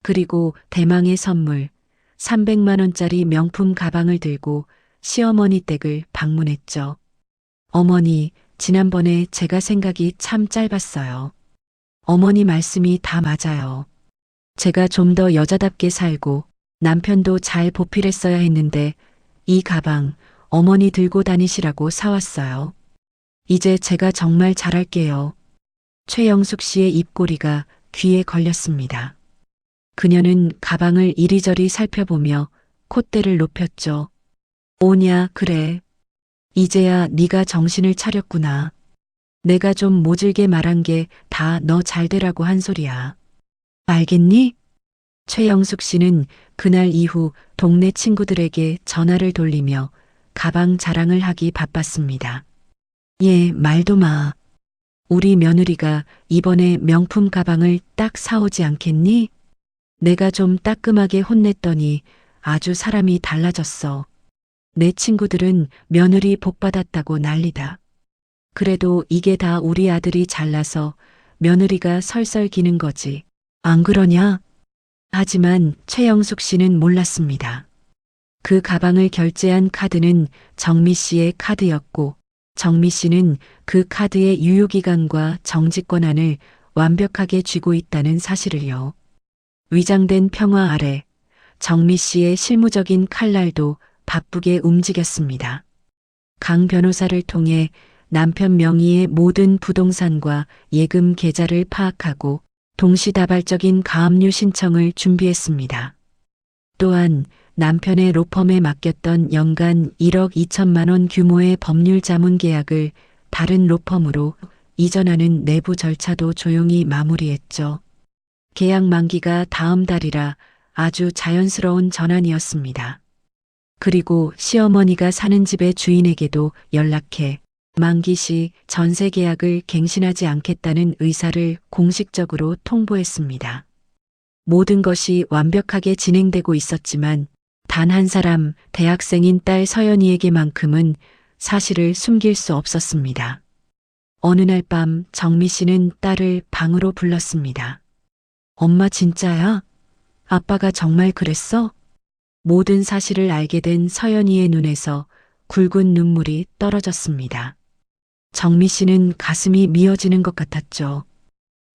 그리고 대망의 선물 300만 원짜리 명품 가방을 들고 시어머니 댁을 방문했죠. 어머니, 지난번에 제가 생각이 참 짧았어요. 어머니 말씀이 다 맞아요. 제가 좀 더 여자답게 살고 남편도 잘 보필했어야 했는데 이 가방 어머니 들고 다니시라고 사왔어요. 이제 제가 정말 잘할게요. 최영숙 씨의 입꼬리가 귀에 걸렸습니다. 그녀는 가방을 이리저리 살펴보며 콧대를 높였죠. 오냐, 그래. 이제야 네가 정신을 차렸구나. 내가 좀 모질게 말한 게 다 너 잘되라고 한 소리야. 알겠니? 최영숙 씨는 그날 이후 동네 친구들에게 전화를 돌리며 가방 자랑을 하기 바빴습니다. 예, 말도 마. 우리 며느리가 이번에 명품 가방을 딱 사오지 않겠니? 내가 좀 따끔하게 혼냈더니 아주 사람이 달라졌어. 내 친구들은 며느리 복 받았다고 난리다. 그래도 이게 다 우리 아들이 잘나서 며느리가 설설 기는 거지. 안 그러냐? 하지만 최영숙 씨는 몰랐습니다. 그 가방을 결제한 카드는 정미 씨의 카드였고 정미 씨는 그 카드의 유효기간과 정지 권한을 완벽하게 쥐고 있다는 사실을요. 위장된 평화 아래 정미 씨의 실무적인 칼날도 바쁘게 움직였습니다. 강 변호사를 통해 남편 명의의 모든 부동산과 예금 계좌를 파악하고 동시다발적인 가압류 신청을 준비했습니다. 또한 남편의 로펌에 맡겼던 연간 1억 2천만 원 규모의 법률 자문 계약을 다른 로펌으로 이전하는 내부 절차도 조용히 마무리했죠. 계약 만기가 다음 달이라 아주 자연스러운 전환이었습니다. 그리고 시어머니가 사는 집의 주인에게도 연락해 만기 시 전세 계약을 갱신하지 않겠다는 의사를 공식적으로 통보했습니다. 모든 것이 완벽하게 진행되고 있었지만 단 한 사람 대학생인 딸 서연이에게만큼은 사실을 숨길 수 없었습니다. 어느 날 밤 정미 씨는 딸을 방으로 불렀습니다. 엄마 진짜야? 아빠가 정말 그랬어? 모든 사실을 알게 된 서연이의 눈에서 굵은 눈물이 떨어졌습니다. 정미 씨는 가슴이 미어지는 것 같았죠.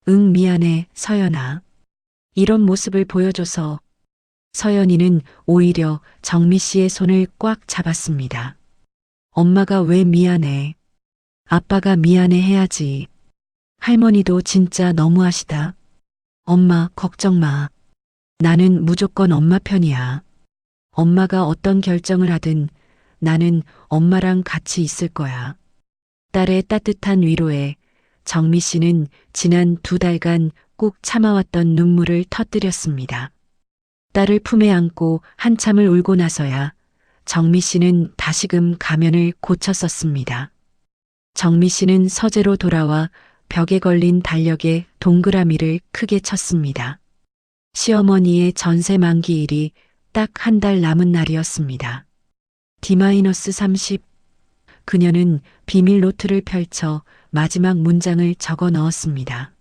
응, 미안해, 서연아. 이런 모습을 보여줘서. 서연이는 오히려 정미 씨의 손을 꽉 잡았습니다. 엄마가 왜 미안해? 아빠가 미안해 해야지. 할머니도 진짜 너무하시다. 엄마, 걱정 마. 나는 무조건 엄마 편이야. 엄마가 어떤 결정을 하든 나는 엄마랑 같이 있을 거야. 딸의 따뜻한 위로에 정미 씨는 지난 2달간 꾹 참아왔던 눈물을 터뜨렸습니다. 딸을 품에 안고 한참을 울고 나서야 정미 씨는 다시금 가면을 고쳤었습니다. 정미 씨는 서재로 돌아와 벽에 걸린 달력에 동그라미를 크게 쳤습니다. 시어머니의 전세 만기일이 딱 한 달 남은 날이었습니다. D-30. 그녀는 비밀 노트를 펼쳐 마지막 문장을 적어 넣었습니다.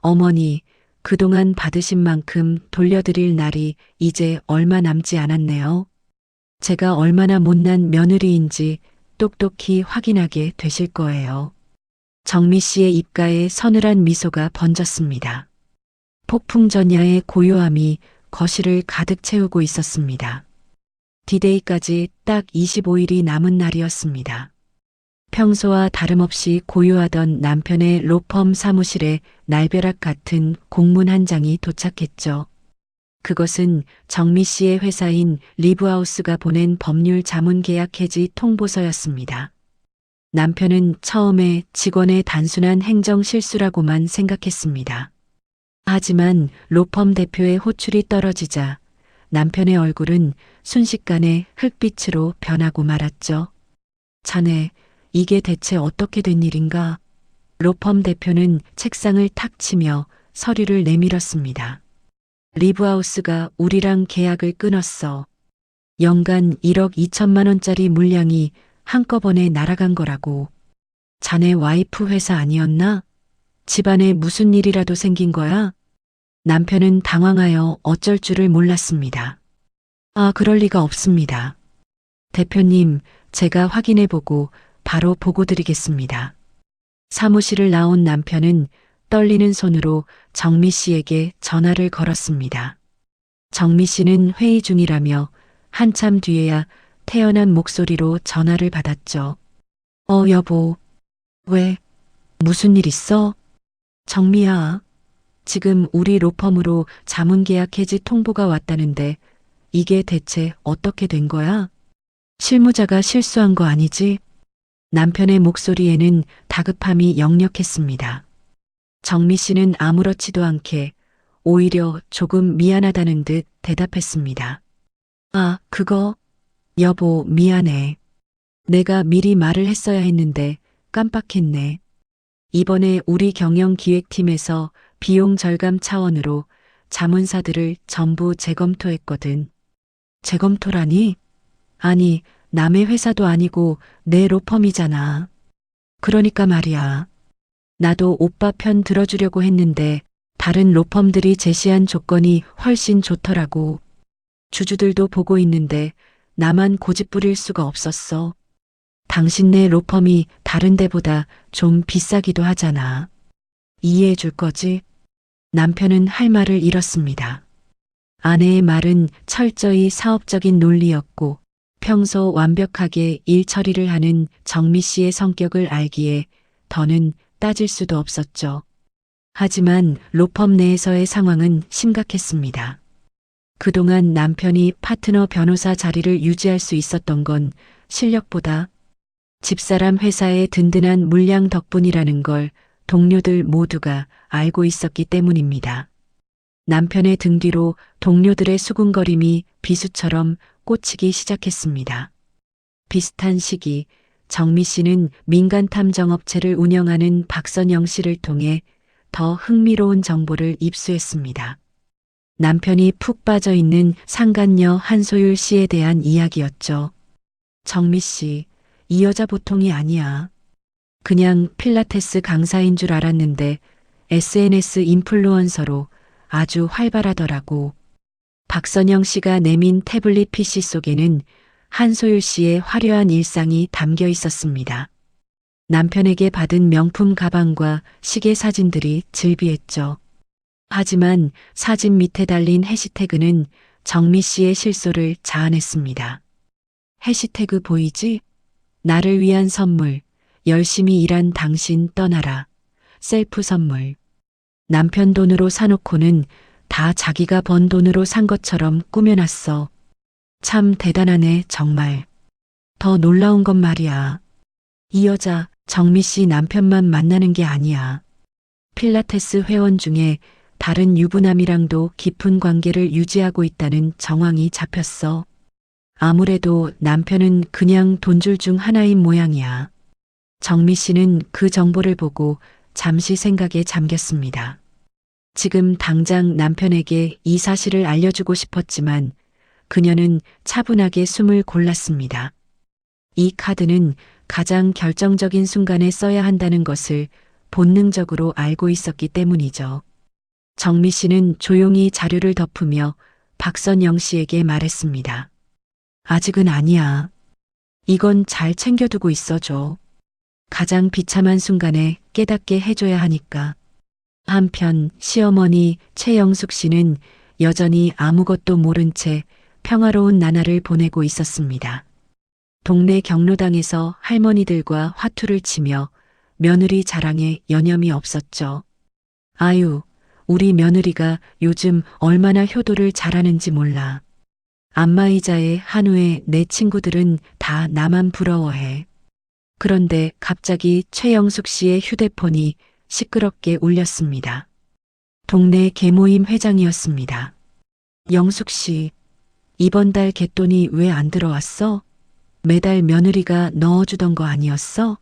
어머니, 그동안 받으신 만큼 돌려드릴 날이 이제 얼마 남지 않았네요. 제가 얼마나 못난 며느리인지 똑똑히 확인하게 되실 거예요. 정미 씨의 입가에 서늘한 미소가 번졌습니다. 폭풍전야의 고요함이 거실을 가득 채우고 있었습니다. 디데이까지 딱 25일이 남은 날이었습니다. 평소와 다름없이 고요하던 남편의 로펌 사무실에 날벼락 같은 공문 한 장이 도착했죠. 그것은 정미 씨의 회사인 리브하우스가 보낸 법률 자문 계약 해지 통보서였습니다. 남편은 처음에 직원의 단순한 행정 실수라고만 생각했습니다. 하지만 로펌 대표의 호출이 떨어지자 남편의 얼굴은 순식간에 흙빛으로 변하고 말았죠. 자네, 이게 대체 어떻게 된 일인가? 로펌 대표는 책상을 탁 치며 서류를 내밀었습니다. 리브하우스가 우리랑 계약을 끊었어. 연간 1억 2천만 원짜리 물량이 한꺼번에 날아간 거라고. 자네 와이프 회사 아니었나? 집안에 무슨 일이라도 생긴 거야? 남편은 당황하여 어쩔 줄을 몰랐습니다. 아, 그럴 리가 없습니다. 대표님, 제가 확인해보고 바로 보고 드리겠습니다. 사무실을 나온 남편은 떨리는 손으로 정미 씨에게 전화를 걸었습니다. 정미 씨는 회의 중이라며 한참 뒤에야 태연한 목소리로 전화를 받았죠. 여보. 왜? 무슨 일 있어? 정미야. 지금 우리 로펌으로 자문계약 해지 통보가 왔다는데 이게 대체 어떻게 된 거야? 실무자가 실수한 거 아니지? 남편의 목소리에는 다급함이 역력했습니다. 정미 씨는 아무렇지도 않게 오히려 조금 미안하다는 듯 대답했습니다. 아, 그거? 여보, 미안해. 내가 미리 말을 했어야 했는데 깜빡했네. 이번에 우리 경영기획팀에서 비용 절감 차원으로 자문사들을 전부 재검토했거든. 재검토라니? 아니, 남의 회사도 아니고 내 로펌이잖아. 그러니까 말이야. 나도 오빠 편 들어주려고 했는데 다른 로펌들이 제시한 조건이 훨씬 좋더라고. 주주들도 보고 있는데 나만 고집 부릴 수가 없었어. 당신네 로펌이 다른 데보다 좀 비싸기도 하잖아. 이해해 줄 거지? 남편은 할 말을 잃었습니다. 아내의 말은 철저히 사업적인 논리였고 평소 완벽하게 일 처리를 하는 정미 씨의 성격을 알기에 더는 따질 수도 없었죠. 하지만 로펌 내에서의 상황은 심각했습니다. 그동안 남편이 파트너 변호사 자리를 유지할 수 있었던 건 실력보다 집사람 회사의 든든한 물량 덕분이라는 걸 동료들 모두가 알고 있었기 때문입니다. 남편의 등 뒤로 동료들의 수군거림이 비수처럼 꽂히기 시작했습니다. 비슷한 시기 정미 씨는 민간 탐정업체를 운영하는 박선영 씨를 통해 더 흥미로운 정보를 입수했습니다. 남편이 푹 빠져 있는 상간녀 한소율 씨에 대한 이야기였죠. 정미 씨, 이 여자 보통이 아니야. 그냥 필라테스 강사인 줄 알았는데 SNS 인플루언서로 아주 활발하더라고. 박선영 씨가 내민 태블릿 PC 속에는 한소율 씨의 화려한 일상이 담겨 있었습니다. 남편에게 받은 명품 가방과 시계 사진들이 즐비했죠. 하지만 사진 밑에 달린 해시태그는 정미 씨의 실소를 자아냈습니다. 해시태그 보이지? 나를 위한 선물, 열심히 일한 당신 떠나라, 셀프 선물. 남편 돈으로 사놓고는 다 자기가 번 돈으로 산 것처럼 꾸며놨어. 참 대단하네, 정말. 더 놀라운 건 말이야. 이 여자 정미 씨 남편만 만나는 게 아니야. 필라테스 회원 중에 다른 유부남이랑도 깊은 관계를 유지하고 있다는 정황이 잡혔어. 아무래도 남편은 그냥 돈줄 중 하나인 모양이야. 정미 씨는 그 정보를 보고 잠시 생각에 잠겼습니다. 지금 당장 남편에게 이 사실을 알려주고 싶었지만 그녀는 차분하게 숨을 골랐습니다. 이 카드는 가장 결정적인 순간에 써야 한다는 것을 본능적으로 알고 있었기 때문이죠. 정미 씨는 조용히 자료를 덮으며 박선영 씨에게 말했습니다. 아직은 아니야. 이건 잘 챙겨두고 있어줘. 가장 비참한 순간에 깨닫게 해줘야 하니까. 한편 시어머니 최영숙 씨는 여전히 아무것도 모른 채 평화로운 나날을 보내고 있었습니다. 동네 경로당에서 할머니들과 화투를 치며 며느리 자랑에 여념이 없었죠. 아유, 우리 며느리가 요즘 얼마나 효도를 잘하는지 몰라. 안마의자에 한우에 내 친구들은 다 나만 부러워해. 그런데 갑자기 최영숙 씨의 휴대폰이 시끄럽게 울렸습니다. 동네 계모임 회장이었습니다. 영숙 씨, 이번 달 갯돈이 왜 안 들어왔어? 매달 며느리가 넣어주던 거 아니었어?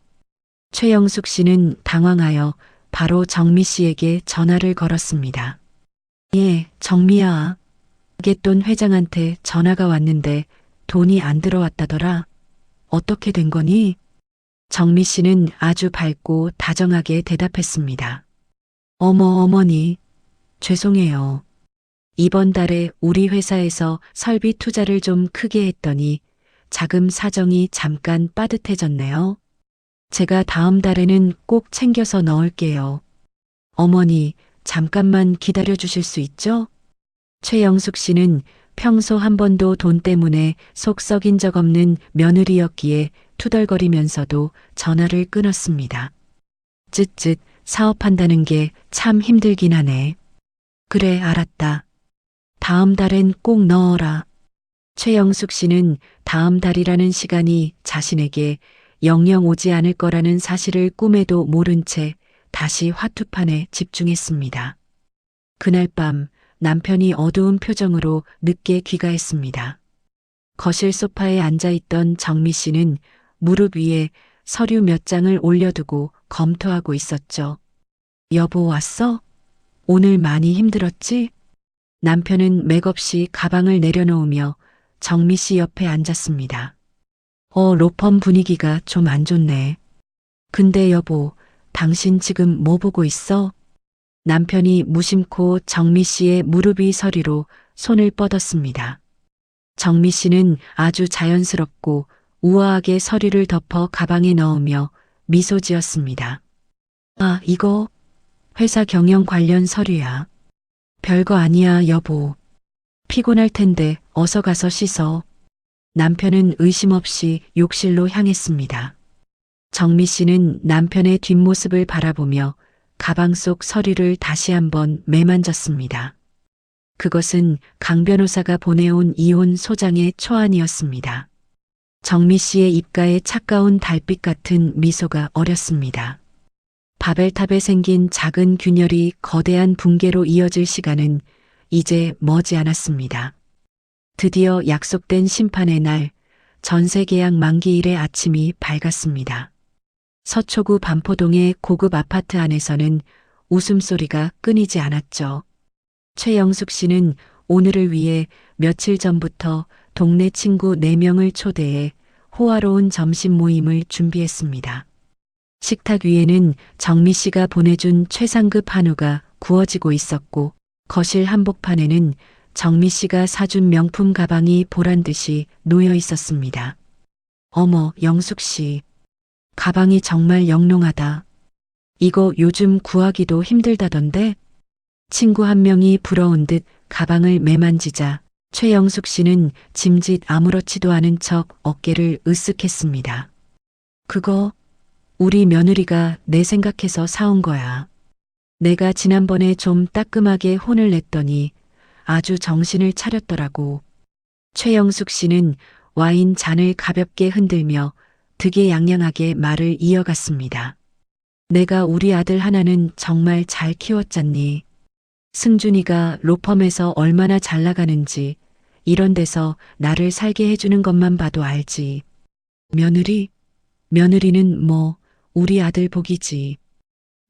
최영숙 씨는 당황하여 바로 정미 씨에게 전화를 걸었습니다. 예, 정미야. 갯돈 회장한테 전화가 왔는데 돈이 안 들어왔다더라. 어떻게 된 거니? 정미 씨는 아주 밝고 다정하게 대답했습니다. 어머니, 죄송해요. 이번 달에 우리 회사에서 설비 투자를 좀 크게 했더니 자금 사정이 잠깐 빠듯해졌네요. 제가 다음 달에는 꼭 챙겨서 넣을게요. 어머니, 잠깐만 기다려 주실 수 있죠? 최영숙 씨는 평소 한 번도 돈 때문에 속 썩인 적 없는 며느리였기에 투덜거리면서도 전화를 끊었습니다. 쯧쯧, 사업한다는 게 참 힘들긴 하네. 그래, 알았다. 다음 달엔 꼭 넣어라. 최영숙 씨는 다음 달이라는 시간이 자신에게 영영 오지 않을 거라는 사실을 꿈에도 모른 채 다시 화투판에 집중했습니다. 그날 밤 남편이 어두운 표정으로 늦게 귀가했습니다. 거실 소파에 앉아있던 정미 씨는 무릎 위에 서류 몇 장을 올려두고 검토하고 있었죠. 여보 왔어? 오늘 많이 힘들었지? 남편은 맥없이 가방을 내려놓으며 정미 씨 옆에 앉았습니다. 로펌 분위기가 좀 안 좋네. 근데 여보, 당신 지금 뭐 보고 있어? 남편이 무심코 정미 씨의 무릎 위 서리로 손을 뻗었습니다. 정미 씨는 아주 자연스럽고 우아하게 서류를 덮어 가방에 넣으며 미소 지었습니다. 아, 이거 회사 경영 관련 서류야. 별거 아니야, 여보. 피곤할 텐데 어서 가서 씻어. 남편은 의심 없이 욕실로 향했습니다. 정미 씨는 남편의 뒷모습을 바라보며 가방 속 서류를 다시 한번 매만졌습니다. 그것은 강 변호사가 보내온 이혼 소장의 초안이었습니다. 정미 씨의 입가에 차가운 달빛 같은 미소가 어렸습니다. 바벨탑에 생긴 작은 균열이 거대한 붕괴로 이어질 시간은 이제 머지 않았습니다. 드디어 약속된 심판의 날, 전세 계약 만기일의 아침이 밝았습니다. 서초구 반포동의 고급 아파트 안에서는 웃음소리가 끊이지 않았죠. 최영숙 씨는 오늘을 위해 며칠 전부터 동네 친구 4명을 초대해 호화로운 점심 모임을 준비했습니다. 식탁 위에는 정미 씨가 보내준 최상급 한우가 구워지고 있었고, 거실 한복판에는 정미 씨가 사준 명품 가방이 보란 듯이 놓여 있었습니다. 어머, 영숙 씨. 가방이 정말 영롱하다. 이거 요즘 구하기도 힘들다던데? 친구 한 명이 부러운 듯 가방을 매만지자 최영숙 씨는 짐짓 아무렇지도 않은 척 어깨를 으쓱했습니다. 그거 우리 며느리가 내 생각해서 사온 거야. 내가 지난번에 좀 따끔하게 혼을 냈더니 아주 정신을 차렸더라고. 최영숙 씨는 와인 잔을 가볍게 흔들며 득이양양하게 말을 이어갔습니다. 내가 우리 아들 하나는 정말 잘 키웠잖니. 승준이가 로펌에서 얼마나 잘 나가는지 이런 데서 나를 살게 해주는 것만 봐도 알지. 며느리는 뭐 우리 아들 복이지.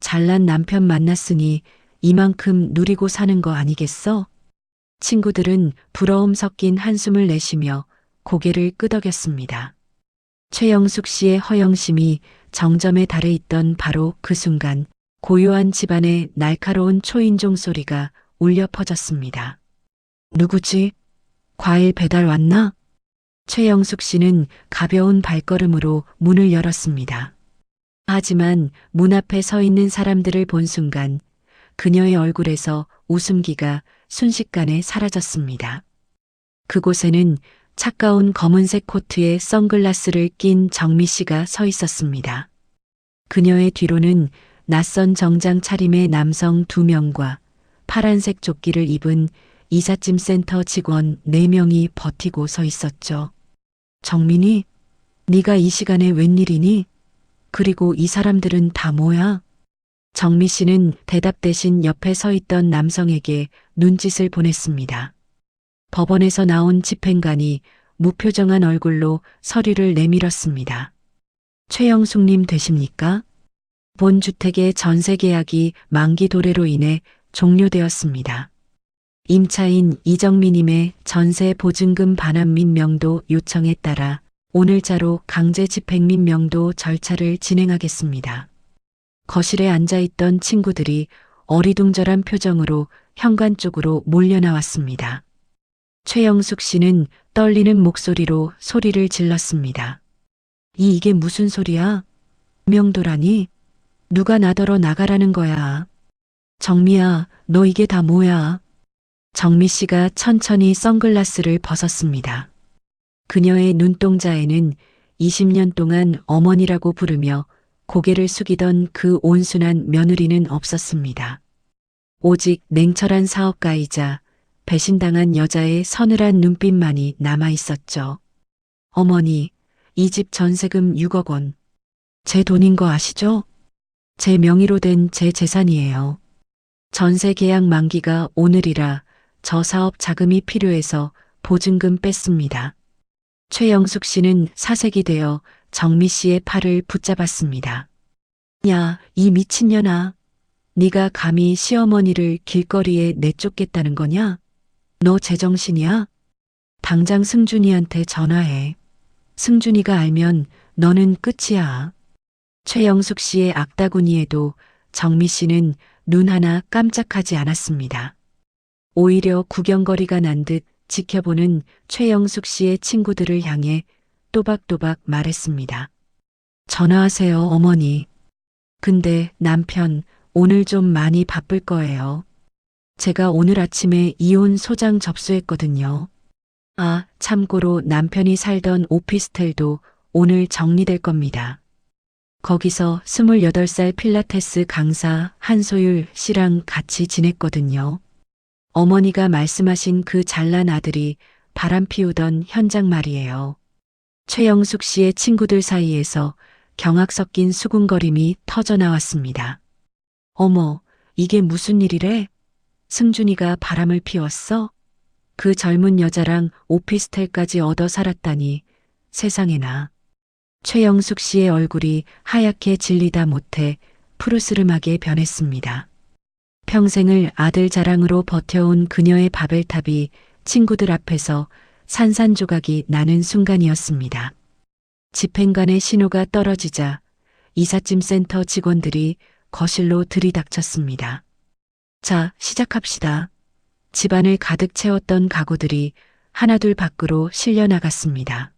잘난 남편 만났으니 이만큼 누리고 사는 거 아니겠어? 친구들은 부러움 섞인 한숨을 내쉬며 고개를 끄덕였습니다. 최영숙 씨의 허영심이 정점에 달해 있던 바로 그 순간 고요한 집안의 날카로운 초인종 소리가 울려 퍼졌습니다. 누구지? 과일 배달 왔나? 최영숙 씨는 가벼운 발걸음으로 문을 열었습니다. 하지만 문 앞에 서 있는 사람들을 본 순간 그녀의 얼굴에서 웃음기가 순식간에 사라졌습니다. 그곳에는 차가운 검은색 코트에 선글라스를 낀 정미 씨가 서 있었습니다. 그녀의 뒤로는 낯선 정장 차림의 남성 2명과 파란색 조끼를 입은 이삿짐 센터 직원 4명이 버티고 서 있었죠. 정민이, 네가 이 시간에 웬일이니? 그리고 이 사람들은 다 뭐야? 정미 씨는 대답 대신 옆에 서 있던 남성에게 눈짓을 보냈습니다. 법원에서 나온 집행관이 무표정한 얼굴로 서류를 내밀었습니다. 최영숙님 되십니까? 본 주택의 전세 계약이 만기 도래로 인해 종료되었습니다. 임차인 이정미님의 전세 보증금 반환 및 명도 요청에 따라 오늘자로 강제 집행 및 명도 절차를 진행하겠습니다. 거실에 앉아있던 친구들이 어리둥절한 표정으로 현관 쪽으로 몰려나왔습니다. 최영숙 씨는 떨리는 목소리로 소리를 질렀습니다. 이게 무슨 소리야? 명도라니? 누가 나더러 나가라는 거야? 정미야, 너 이게 다 뭐야? 정미 씨가 천천히 선글라스를 벗었습니다. 그녀의 눈동자에는 20년 동안 어머니라고 부르며 고개를 숙이던 그 온순한 며느리는 없었습니다. 오직 냉철한 사업가이자 배신당한 여자의 서늘한 눈빛만이 남아 있었죠. 어머니, 이 집 전세금 6억 원. 제 돈인 거 아시죠? 제 명의로 된 제 재산이에요. 전세 계약 만기가 오늘이라 저 사업 자금이 필요해서 보증금 뺐습니다. 최영숙 씨는 사색이 되어 정미 씨의 팔을 붙잡았습니다. 야, 이 미친년아. 네가 감히 시어머니를 길거리에 내쫓겠다는 거냐? 너 제정신이야? 당장 승준이한테 전화해. 승준이가 알면 너는 끝이야. 최영숙 씨의 악다구니에도 정미 씨는 눈 하나 깜짝하지 않았습니다. 오히려 구경거리가 난 듯 지켜보는 최영숙 씨의 친구들을 향해 또박또박 말했습니다. 전화하세요, 어머니. 근데 남편, 오늘 좀 많이 바쁠 거예요. 제가 오늘 아침에 이혼 소장 접수했거든요. 아, 참고로 남편이 살던 오피스텔도 오늘 정리될 겁니다. 거기서 28살 필라테스 강사 한소율 씨랑 같이 지냈거든요. 어머니가 말씀하신 그 잘난 아들이 바람 피우던 현장 말이에요. 최영숙 씨의 친구들 사이에서 경악 섞인 수군거림이 터져 나왔습니다. 어머, 이게 무슨 일이래? 승준이가 바람을 피웠어? 그 젊은 여자랑 오피스텔까지 얻어 살았다니 세상에나. 최영숙 씨의 얼굴이 하얗게 질리다 못해 푸르스름하게 변했습니다. 평생을 아들 자랑으로 버텨온 그녀의 바벨탑이 친구들 앞에서 산산조각이 나는 순간이었습니다. 집행관의 신호가 떨어지자 이삿짐 센터 직원들이 거실로 들이닥쳤습니다. 자, 시작합시다. 집안을 가득 채웠던 가구들이 하나둘 밖으로 실려 나갔습니다.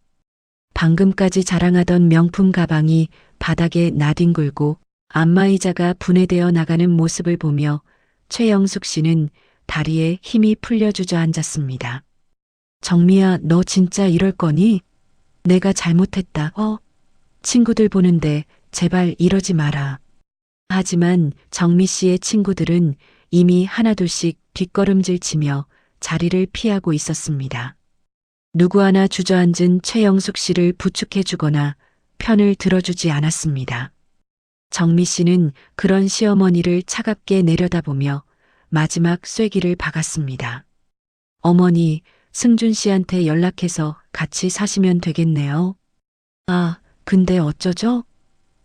방금까지 자랑하던 명품 가방이 바닥에 나뒹굴고 안마의자가 분해되어 나가는 모습을 보며 최영숙 씨는 다리에 힘이 풀려 주저앉았습니다. 정미야, 너 진짜 이럴 거니? 내가 잘못했다. 친구들 보는데 제발 이러지 마라. 하지만 정미 씨의 친구들은 이미 하나둘씩 뒷걸음질 치며 자리를 피하고 있었습니다. 누구 하나 주저앉은 최영숙 씨를 부축해 주거나 편을 들어주지 않았습니다. 정미 씨는 그런 시어머니를 차갑게 내려다보며 마지막 쐐기를 박았습니다. 어머니, 승준 씨한테 연락해서 같이 사시면 되겠네요. 아, 근데 어쩌죠?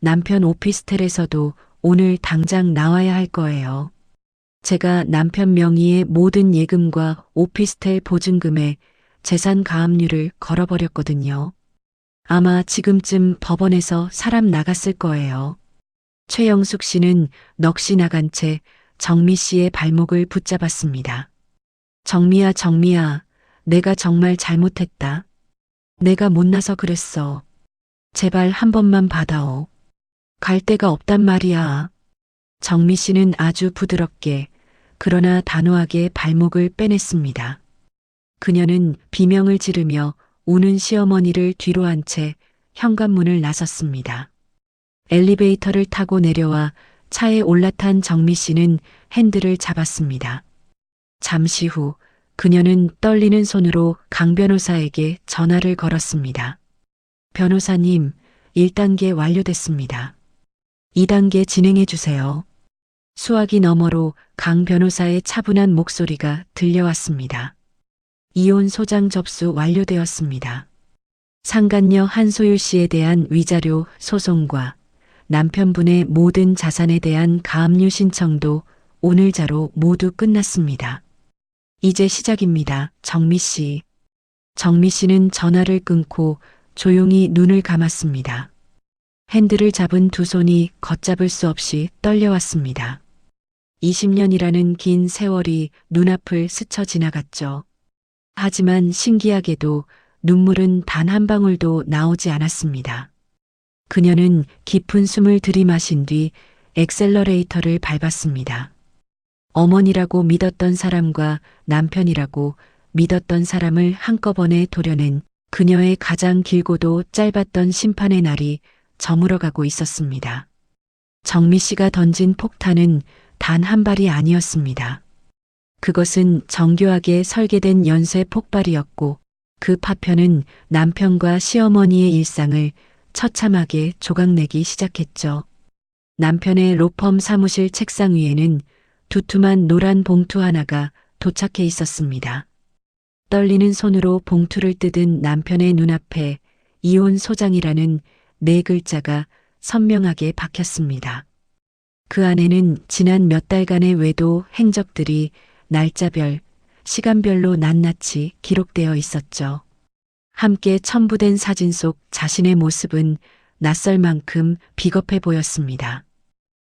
남편 오피스텔에서도 오늘 당장 나와야 할 거예요. 제가 남편 명의의 모든 예금과 오피스텔 보증금에 재산 가압류를 걸어버렸거든요. 아마 지금쯤 법원에서 사람 나갔을 거예요. 최영숙 씨는 넋이 나간 채 정미 씨의 발목을 붙잡았습니다. 정미야, 정미야, 내가 정말 잘못했다. 내가 못나서 그랬어. 제발 한 번만 받아오. 갈 데가 없단 말이야. 정미 씨는 아주 부드럽게 그러나 단호하게 발목을 빼냈습니다. 그녀는 비명을 지르며 우는 시어머니를 뒤로 한 채 현관문을 나섰습니다. 엘리베이터를 타고 내려와 차에 올라탄 정미 씨는 핸들을 잡았습니다. 잠시 후 그녀는 떨리는 손으로 강 변호사에게 전화를 걸었습니다. 변호사님, 1단계 완료됐습니다. 2단계 진행해 주세요. 수화기 너머로 강 변호사의 차분한 목소리가 들려왔습니다. 이혼 소장 접수 완료되었습니다. 상간녀 한소율 씨에 대한 위자료 소송과 남편분의 모든 자산에 대한 가압류 신청도 오늘자로 모두 끝났습니다. 이제 시작입니다. 정미 씨. 정미 씨는 전화를 끊고 조용히 눈을 감았습니다. 핸들을 잡은 두 손이 걷잡을 수 없이 떨려왔습니다. 20년이라는 긴 세월이 눈앞을 스쳐 지나갔죠. 하지만 신기하게도 눈물은 단 한 방울도 나오지 않았습니다. 그녀는 깊은 숨을 들이마신 뒤 엑셀러레이터를 밟았습니다. 어머니라고 믿었던 사람과 남편이라고 믿었던 사람을 한꺼번에 도려낸 그녀의 가장 길고도 짧았던 심판의 날이 저물어가고 있었습니다. 정미 씨가 던진 폭탄은 단 한 발이 아니었습니다. 그것은 정교하게 설계된 연쇄 폭발이었고 그 파편은 남편과 시어머니의 일상을 처참하게 조각내기 시작했죠. 남편의 로펌 사무실 책상 위에는 두툼한 노란 봉투 하나가 도착해 있었습니다. 떨리는 손으로 봉투를 뜯은 남편의 눈앞에 이혼 소장이라는 네 글자가 선명하게 박혔습니다. 그 안에는 지난 몇 달간의 외도 행적들이 날짜별, 시간별로 낱낱이 기록되어 있었죠. 함께 첨부된 사진 속 자신의 모습은 낯설 만큼 비겁해 보였습니다.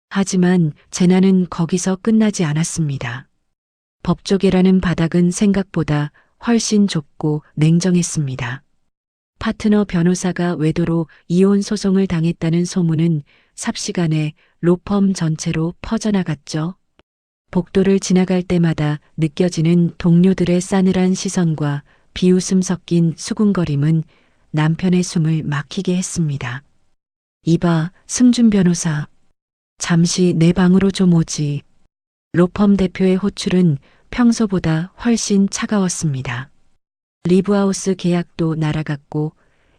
하지만 재난은 거기서 끝나지 않았습니다. 법조계라는 바닥은 생각보다 훨씬 좁고 냉정했습니다. 파트너 변호사가 외도로 이혼 소송을 당했다는 소문은 삽시간에 로펌 전체로 퍼져나갔죠. 복도를 지나갈 때마다 느껴지는 동료들의 싸늘한 시선과 비웃음 섞인 수군거림은 남편의 숨을 막히게 했습니다. 이봐, 승준 변호사. 잠시 내 방으로 좀 오지. 로펌 대표의 호출은 평소보다 훨씬 차가웠습니다. 리브하우스 계약도 날아갔고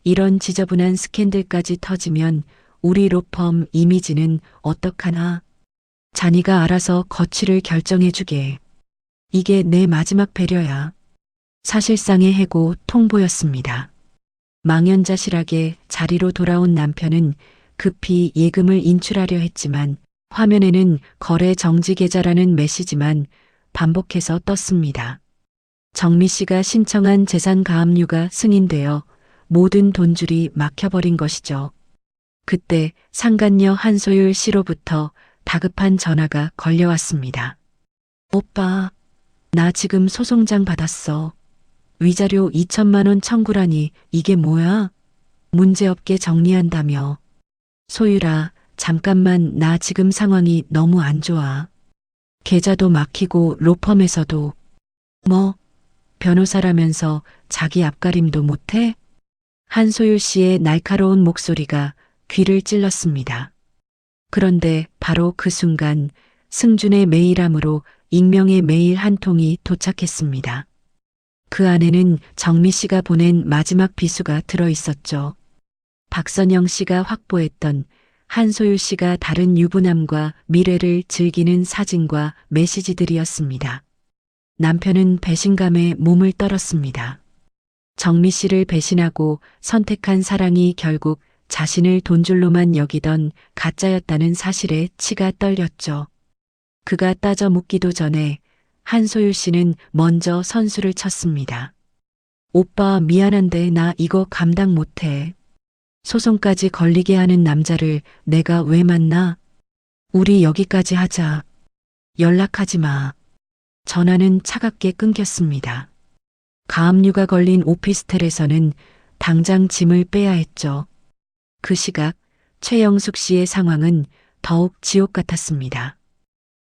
이런 지저분한 스캔들까지 터지면 우리 로펌 이미지는 어떡하나. 자니가 알아서 거취를 결정해주게. 이게 내 마지막 배려야. 사실상의 해고 통보였습니다. 망연자실하게 자리로 돌아온 남편은 급히 예금을 인출하려 했지만 화면에는 거래 정지 계좌라는 메시지만 반복해서 떴습니다. 정미 씨가 신청한 재산 가압류가 승인되어 모든 돈줄이 막혀버린 것이죠. 그때 상간녀 한소율 씨로부터 다급한 전화가 걸려왔습니다. 오빠, 나 지금 소송장 받았어. 위자료 2천만 원 청구라니 이게 뭐야? 문제없게 정리한다며. 소율아, 잠깐만 나 지금 상황이 너무 안 좋아. 계좌도 막히고 로펌에서도. 뭐? 변호사라면서 자기 앞가림도 못해? 한소율 씨의 날카로운 목소리가 귀를 찔렀습니다. 그런데 바로 그 순간 승준의 메일함으로 익명의 메일 한 통이 도착했습니다. 그 안에는 정미 씨가 보낸 마지막 비수가 들어 있었죠. 박선영 씨가 확보했던 한소율 씨가 다른 유부남과 미래를 즐기는 사진과 메시지들이었습니다. 남편은 배신감에 몸을 떨었습니다. 정미 씨를 배신하고 선택한 사랑이 결국 자신을 돈줄로만 여기던 가짜였다는 사실에 치가 떨렸죠. 그가 따져 묻기도 전에 한소율 씨는 먼저 선수를 쳤습니다. 오빠 미안한데 나 이거 감당 못해. 소송까지 걸리게 하는 남자를 내가 왜 만나? 우리 여기까지 하자. 연락하지 마. 전화는 차갑게 끊겼습니다. 가압류가 걸린 오피스텔에서는 당장 짐을 빼야 했죠. 그 시각 최영숙 씨의 상황은 더욱 지옥 같았습니다.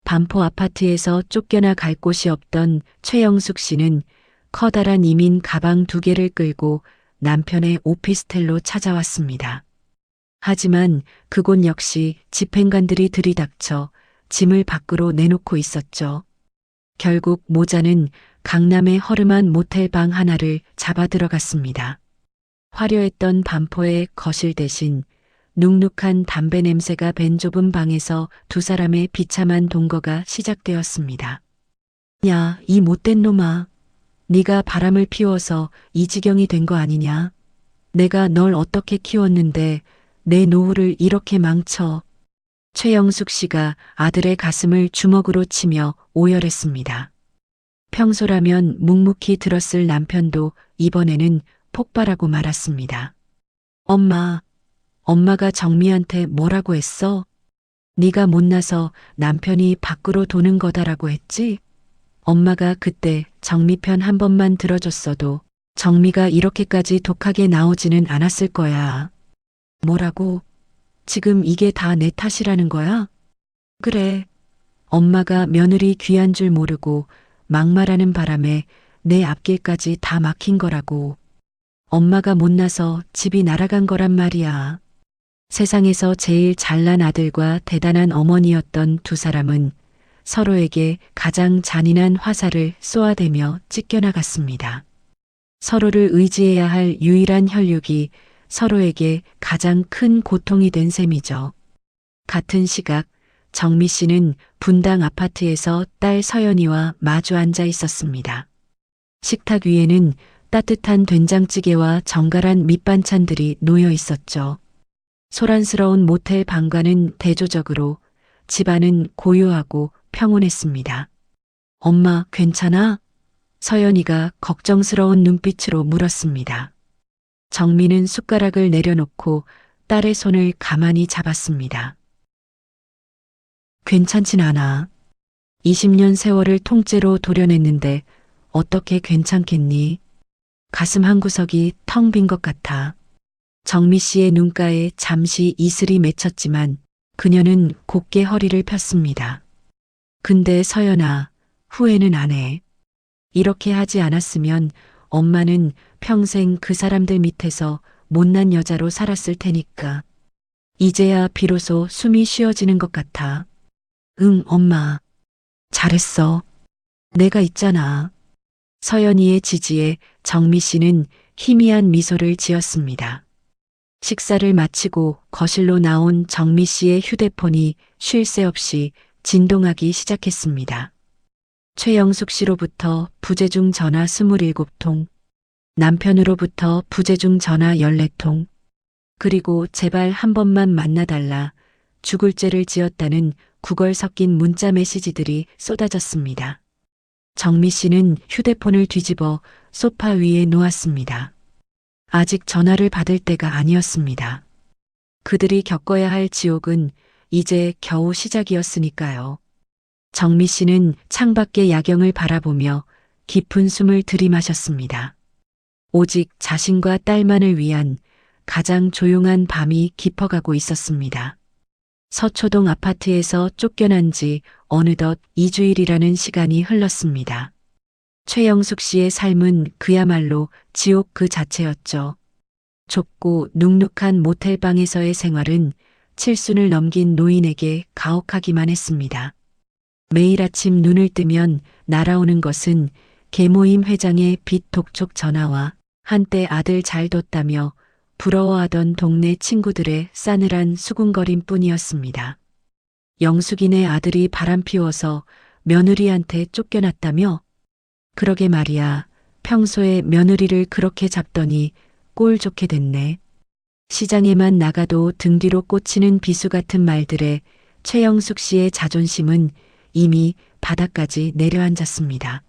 반포 아파트에서 쫓겨나 갈 곳이 없던 최영숙 씨는 커다란 이민 가방 2개를 끌고 남편의 오피스텔로 찾아왔습니다. 하지만 그곳 역시 집행관들이 들이닥쳐 짐을 밖으로 내놓고 있었죠. 결국 모자는 강남의 허름한 모텔 방 하나를 잡아 들어갔습니다. 화려했던 반포의 거실 대신 눅눅한 담배 냄새가 밴 좁은 방에서 두 사람의 비참한 동거가 시작되었습니다. 야, 이 못된 놈아. 네가 바람을 피워서 이 지경이 된 거 아니냐? 내가 널 어떻게 키웠는데 내 노후를 이렇게 망쳐. 최영숙 씨가 아들의 가슴을 주먹으로 치며 오열했습니다. 평소라면 묵묵히 들었을 남편도 이번에는 폭발하고 말았습니다. 엄마가 정미한테 뭐라고 했어? 네가 못나서 남편이 밖으로 도는 거다라고 했지? 엄마가 그때 정미 편 한 번만 들어줬어도 정미가 이렇게까지 독하게 나오지는 않았을 거야. 뭐라고? 지금 이게 다 내 탓이라는 거야? 그래. 엄마가 며느리 귀한 줄 모르고 막말하는 바람에 내 앞길까지 다 막힌 거라고. 엄마가 못나서 집이 날아간 거란 말이야. 세상에서 제일 잘난 아들과 대단한 어머니였던 두 사람은 서로에게 가장 잔인한 화살을 쏘아대며 찢겨나갔습니다. 서로를 의지해야 할 유일한 혈육이 서로에게 가장 큰 고통이 된 셈이죠. 같은 시각 정미 씨는 분당 아파트에서 딸 서연이와 마주 앉아 있었습니다. 식탁 위에는 따뜻한 된장찌개와 정갈한 밑반찬들이 놓여 있었죠. 소란스러운 모텔 방과는 대조적으로 집안은 고요하고 평온했습니다. 엄마 괜찮아? 서연이가 걱정스러운 눈빛으로 물었습니다. 정미는 숟가락을 내려놓고 딸의 손을 가만히 잡았습니다. 괜찮진 않아. 20년 세월을 통째로 도려냈는데 어떻게 괜찮겠니? 가슴 한구석이 텅 빈 것 같아. 정미 씨의 눈가에 잠시 이슬이 맺혔지만 그녀는 곧게 허리를 폈습니다. 근데 서연아, 후회는 안 해. 이렇게 하지 않았으면 엄마는 평생 그 사람들 밑에서 못난 여자로 살았을 테니까. 이제야 비로소 숨이 쉬어지는 것 같아. 응, 엄마. 잘했어. 내가 있잖아. 서연이의 지지에 정미 씨는 희미한 미소를 지었습니다. 식사를 마치고 거실로 나온 정미 씨의 휴대폰이 쉴 새 없이 진동하기 시작했습니다. 최영숙 씨로부터 부재중 전화 27통, 남편으로부터 부재중 전화 14통, 그리고 제발 한 번만 만나달라 죽을 죄를 지었다는 구걸 섞인 문자 메시지들이 쏟아졌습니다. 정미 씨는 휴대폰을 뒤집어 소파 위에 놓았습니다. 아직 전화를 받을 때가 아니었습니다. 그들이 겪어야 할 지옥은 이제 겨우 시작이었으니까요. 정미 씨는 창밖의 야경을 바라보며 깊은 숨을 들이마셨습니다. 오직 자신과 딸만을 위한 가장 조용한 밤이 깊어가고 있었습니다. 서초동 아파트에서 쫓겨난 지 어느덧 2주일이라는 시간이 흘렀습니다. 최영숙 씨의 삶은 그야말로 지옥 그 자체였죠. 좁고 눅눅한 모텔방에서의 생활은 칠순을 넘긴 노인에게 가혹하기만 했습니다. 매일 아침 눈을 뜨면 날아오는 것은 계모임 회장의 빚 독촉 전화와 한때 아들 잘 뒀다며 부러워하던 동네 친구들의 싸늘한 수군거림 뿐이었습니다. 영숙이네 아들이 바람 피워서 며느리한테 쫓겨났다며? 그러게 말이야. 평소에 며느리를 그렇게 잡더니 꼴 좋게 됐네. 시장에만 나가도 등 뒤로 꽂히는 비수 같은 말들에 최영숙 씨의 자존심은 이미 바닥까지 내려앉았습니다.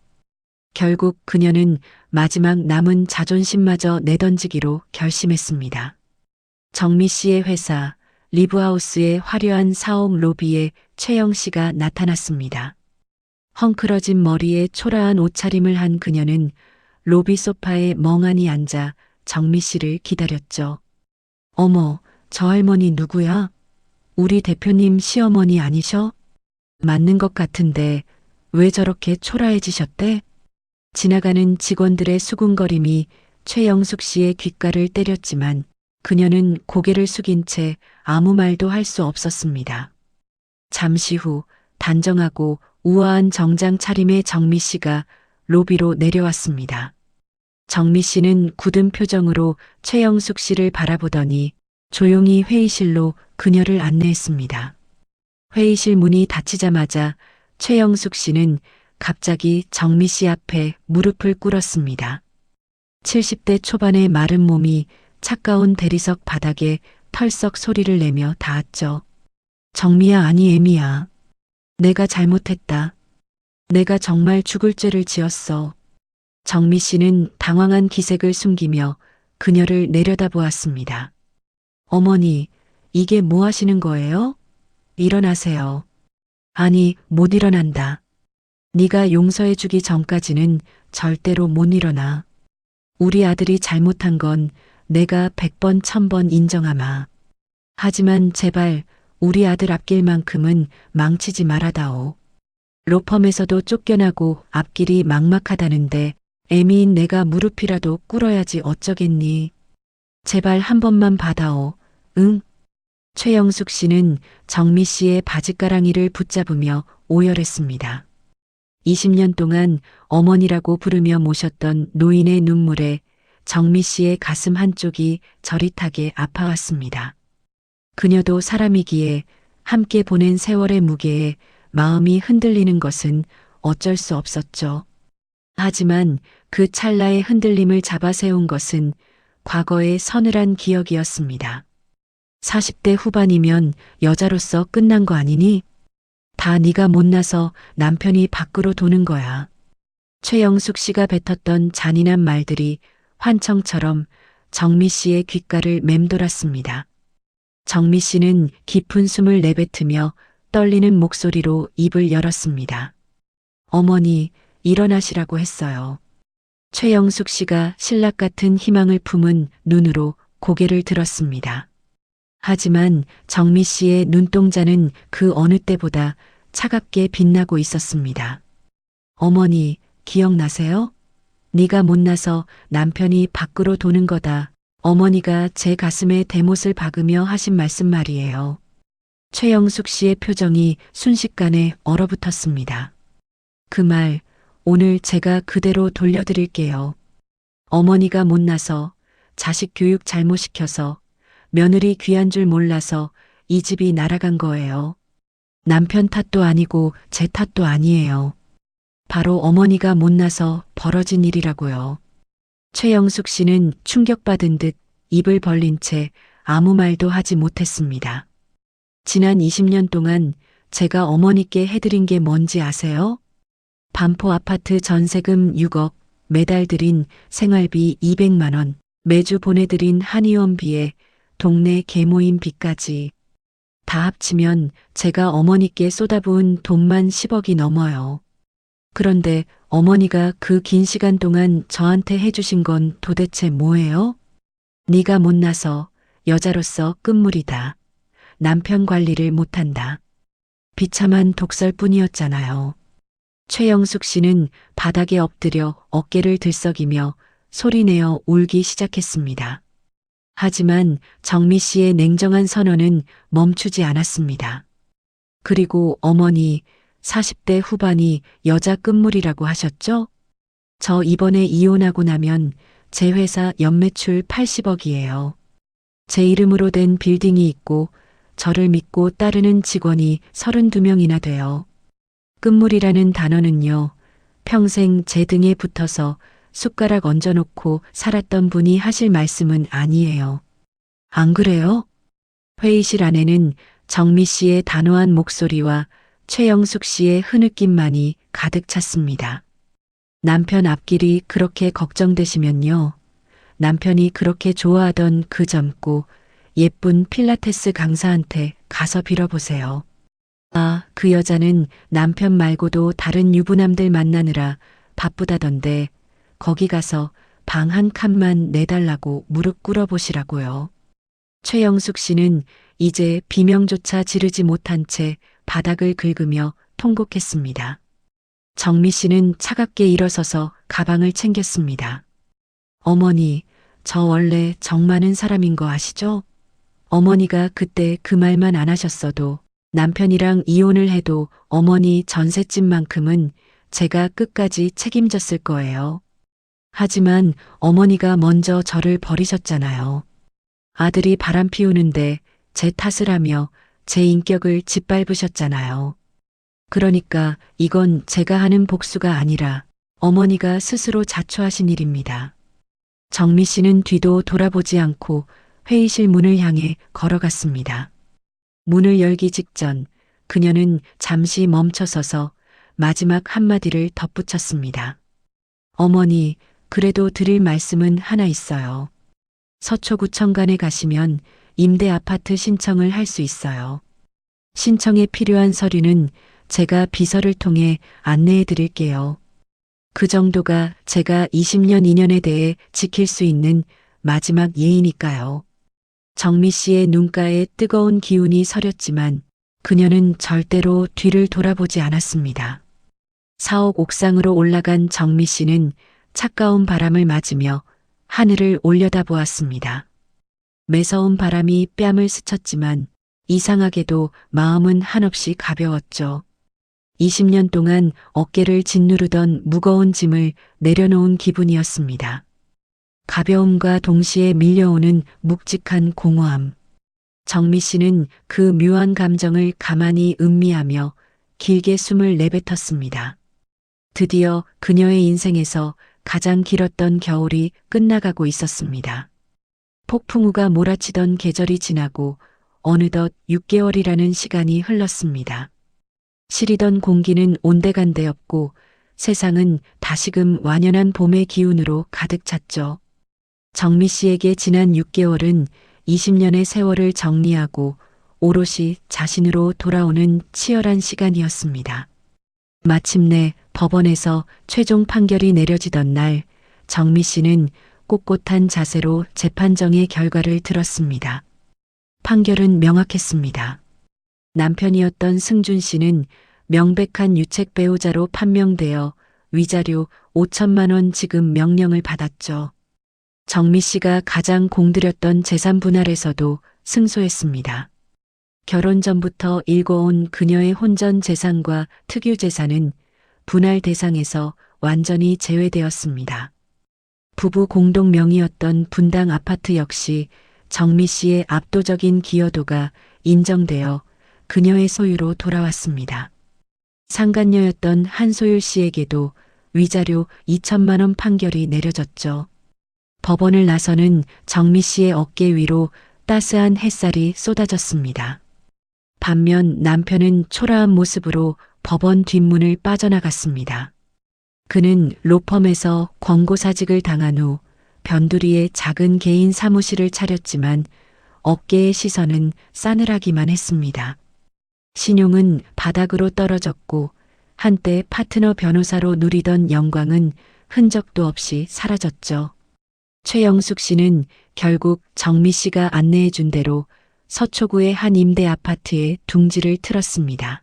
결국 그녀는 마지막 남은 자존심마저 내던지기로 결심했습니다. 정미 씨의 회사 리브하우스의 화려한 사옥 로비에 최영 씨가 나타났습니다. 헝클어진 머리에 초라한 옷차림을 한 그녀는 로비 소파에 멍하니 앉아 정미 씨를 기다렸죠. 어머, 저 할머니 누구야? 우리 대표님 시어머니 아니셔? 맞는 것 같은데 왜 저렇게 초라해지셨대? 지나가는 직원들의 수군거림이 최영숙 씨의 귓가를 때렸지만 그녀는 고개를 숙인 채 아무 말도 할 수 없었습니다. 잠시 후 단정하고 우아한 정장 차림의 정미 씨가 로비로 내려왔습니다. 정미 씨는 굳은 표정으로 최영숙 씨를 바라보더니 조용히 회의실로 그녀를 안내했습니다. 회의실 문이 닫히자마자 최영숙 씨는 갑자기 정미 씨 앞에 무릎을 꿇었습니다. 70대 초반의 마른 몸이 차가운 대리석 바닥에 털썩 소리를 내며 닿았죠. 정미야, 아니 애미야. 내가 잘못했다. 내가 정말 죽을 죄를 지었어. 정미 씨는 당황한 기색을 숨기며 그녀를 내려다보았습니다. 어머니, 이게 뭐 하시는 거예요? 일어나세요. 아니, 못 일어난다. 네가 용서해주기 전까지는 절대로 못 일어나. 우리 아들이 잘못한 건 내가 100번 1000번 인정하마. 하지만 제발 우리 아들 앞길만큼은 망치지 말아다오. 로펌에서도 쫓겨나고 앞길이 막막하다는데 애미인 내가 무릎이라도 꿇어야지 어쩌겠니. 제발 한 번만 받아오. 응? 최영숙 씨는 정미 씨의 바짓가랑이를 붙잡으며 오열했습니다. 20년 동안 어머니라고 부르며 모셨던 노인의 눈물에 정미 씨의 가슴 한쪽이 저릿하게 아파왔습니다. 그녀도 사람이기에 함께 보낸 세월의 무게에 마음이 흔들리는 것은 어쩔 수 없었죠. 하지만 그 찰나의 흔들림을 잡아세운 것은 과거의 서늘한 기억이었습니다. 40대 후반이면 여자로서 끝난 거 아니니? 다 네가 못나서 남편이 밖으로 도는 거야. 최영숙 씨가 뱉었던 잔인한 말들이 환청처럼 정미 씨의 귓가를 맴돌았습니다. 정미 씨는 깊은 숨을 내뱉으며 떨리는 목소리로 입을 열었습니다. 어머니, 일어나시라고 했어요. 최영숙 씨가 신락 같은 희망을 품은 눈으로 고개를 들었습니다. 하지만 정미 씨의 눈동자는 그 어느 때보다 차갑게 빛나고 있었습니다. 어머니, 기억나세요? 네가 못나서 남편이 밖으로 도는 거다. 어머니가 제 가슴에 대못을 박으며 하신 말씀 말이에요. 최영숙 씨의 표정이 순식간에 얼어붙었습니다. 그 말, 오늘 제가 그대로 돌려드릴게요. 어머니가 못나서, 자식 교육 잘못 시켜서, 며느리 귀한 줄 몰라서 이 집이 날아간 거예요. 남편 탓도 아니고 제 탓도 아니에요. 바로 어머니가 못나서 벌어진 일이라고요. 최영숙 씨는 충격받은 듯 입을 벌린 채 아무 말도 하지 못했습니다. 지난 20년 동안 제가 어머니께 해드린 게 뭔지 아세요? 반포 아파트 전세금 6억, 매달 드린 생활비 200만 원, 매주 보내드린 한의원비에 동네 계모임 빚까지 다 합치면 제가 어머니께 쏟아부은 돈만 10억이 넘어요. 그런데 어머니가 그 긴 시간 동안 저한테 해주신 건 도대체 뭐예요? 네가 못나서 여자로서 끝물이다. 남편 관리를 못한다. 비참한 독설뿐이었잖아요. 최영숙 씨는 바닥에 엎드려 어깨를 들썩이며 소리내어 울기 시작했습니다. 하지만 정미 씨의 냉정한 선언은 멈추지 않았습니다. 그리고 어머니, 40대 후반이 여자 끝물이라고 하셨죠? 저 이번에 이혼하고 나면 제 회사 연매출 80억이에요. 제 이름으로 된 빌딩이 있고 저를 믿고 따르는 직원이 32명이나 돼요. 끝물이라는 단어는요, 평생 제 등에 붙어서 숟가락 얹어놓고 살았던 분이 하실 말씀은 아니에요. 안 그래요? 회의실 안에는 정미 씨의 단호한 목소리와 최영숙 씨의 흐느낌만이 가득 찼습니다. 남편 앞길이 그렇게 걱정되시면요. 남편이 그렇게 좋아하던 그 젊고 예쁜 필라테스 강사한테 가서 빌어보세요. 아, 그 여자는 남편 말고도 다른 유부남들 만나느라 바쁘다던데 거기 가서 방 한 칸만 내달라고 무릎 꿇어보시라고요. 최영숙 씨는 이제 비명조차 지르지 못한 채 바닥을 긁으며 통곡했습니다. 정미 씨는 차갑게 일어서서 가방을 챙겼습니다. 어머니, 저 원래 정 많은 사람인 거 아시죠? 어머니가 그때 그 말만 안 하셨어도 남편이랑 이혼을 해도 어머니 전셋집만큼은 제가 끝까지 책임졌을 거예요. 하지만 어머니가 먼저 저를 버리셨잖아요. 아들이 바람 피우는데 제 탓을 하며 제 인격을 짓밟으셨잖아요. 그러니까 이건 제가 하는 복수가 아니라 어머니가 스스로 자초하신 일입니다. 정미 씨는 뒤도 돌아보지 않고 회의실 문을 향해 걸어갔습니다. 문을 열기 직전 그녀는 잠시 멈춰서서 마지막 한마디를 덧붙였습니다. 어머니, 그래도 드릴 말씀은 하나 있어요. 서초구청간에 가시면 임대 아파트 신청을 할 수 있어요. 신청에 필요한 서류는 제가 비서를 통해 안내해 드릴게요. 그 정도가 제가 20년 인연에 대해 지킬 수 있는 마지막 예의니까요. 정미 씨의 눈가에 뜨거운 기운이 서렸지만 그녀는 절대로 뒤를 돌아보지 않았습니다. 사옥 옥상으로 올라간 정미 씨는 차가운 바람을 맞으며 하늘을 올려다보았습니다. 매서운 바람이 뺨을 스쳤지만 이상하게도 마음은 한없이 가벼웠죠. 20년 동안 어깨를 짓누르던 무거운 짐을 내려놓은 기분이었습니다. 가벼움과 동시에 밀려오는 묵직한 공허함. 정미 씨는 그 묘한 감정을 가만히 음미하며 길게 숨을 내뱉었습니다. 드디어 그녀의 인생에서 가장 길었던 겨울이 끝나가고 있었습니다. 폭풍우가 몰아치던 계절이 지나고 어느덧 6개월이라는 시간이 흘렀습니다. 시리던 공기는 온데간데였고 세상은 다시금 완연한 봄의 기운으로 가득 찼죠. 정미 씨에게 지난 6개월은 20년의 세월을 정리하고 오롯이 자신으로 돌아오는 치열한 시간이었습니다. 마침내 법원에서 최종 판결이 내려지던 날 정미 씨는 꼿꼿한 자세로 재판정의 결과를 들었습니다. 판결은 명확했습니다. 남편이었던 승준 씨는 명백한 유책 배우자로 판명되어 위자료 5천만 원 지급 명령을 받았죠. 정미 씨가 가장 공들였던 재산 분할에서도 승소했습니다. 결혼 전부터 일궈온 그녀의 혼전 재산과 특유 재산은 분할 대상에서 완전히 제외되었습니다. 부부 공동 명의였던 분당 아파트 역시 정미 씨의 압도적인 기여도가 인정되어 그녀의 소유로 돌아왔습니다. 상간녀였던 한소율 씨에게도 위자료 2천만 원 판결이 내려졌죠. 법원을 나서는 정미 씨의 어깨 위로 따스한 햇살이 쏟아졌습니다. 반면 남편은 초라한 모습으로 법원 뒷문을 빠져나갔습니다. 그는 로펌에서 권고사직을 당한 후 변두리에 작은 개인 사무실을 차렸지만 업계의 시선은 싸늘하기만 했습니다. 신용은 바닥으로 떨어졌고 한때 파트너 변호사로 누리던 영광은 흔적도 없이 사라졌죠. 최영숙 씨는 결국 정미 씨가 안내해 준 대로 서초구의 한 임대 아파트에 둥지를 틀었습니다.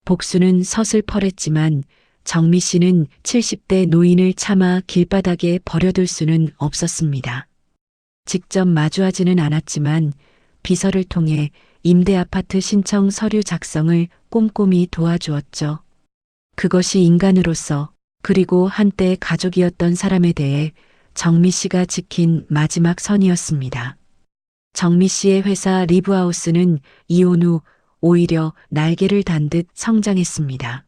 복수는 서슬퍼랬지만 정미 씨는 70대 노인을 차마 길바닥에 버려둘 수는 없었습니다. 직접 마주하지는 않았지만 비서를 통해 임대 아파트 신청 서류 작성을 꼼꼼히 도와주었죠. 그것이 인간으로서 그리고 한때 가족이었던 사람에 대해 정미 씨가 지킨 마지막 선이었습니다. 정미 씨의 회사 리브하우스는 이혼 후 오히려 날개를 단 듯 성장했습니다.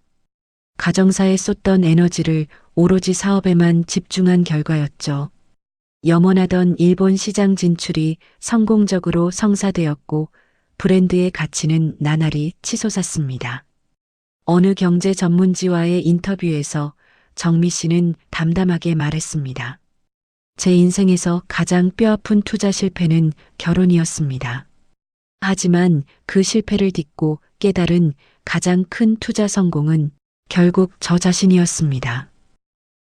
가정사에 쏟던 에너지를 오로지 사업에만 집중한 결과였죠. 염원하던 일본 시장 진출이 성공적으로 성사되었고 브랜드의 가치는 나날이 치솟았습니다. 어느 경제 전문지와의 인터뷰에서 정미 씨는 담담하게 말했습니다. 제 인생에서 가장 뼈아픈 투자 실패는 결혼이었습니다. 하지만 그 실패를 딛고 깨달은 가장 큰 투자 성공은 결국 저 자신이었습니다.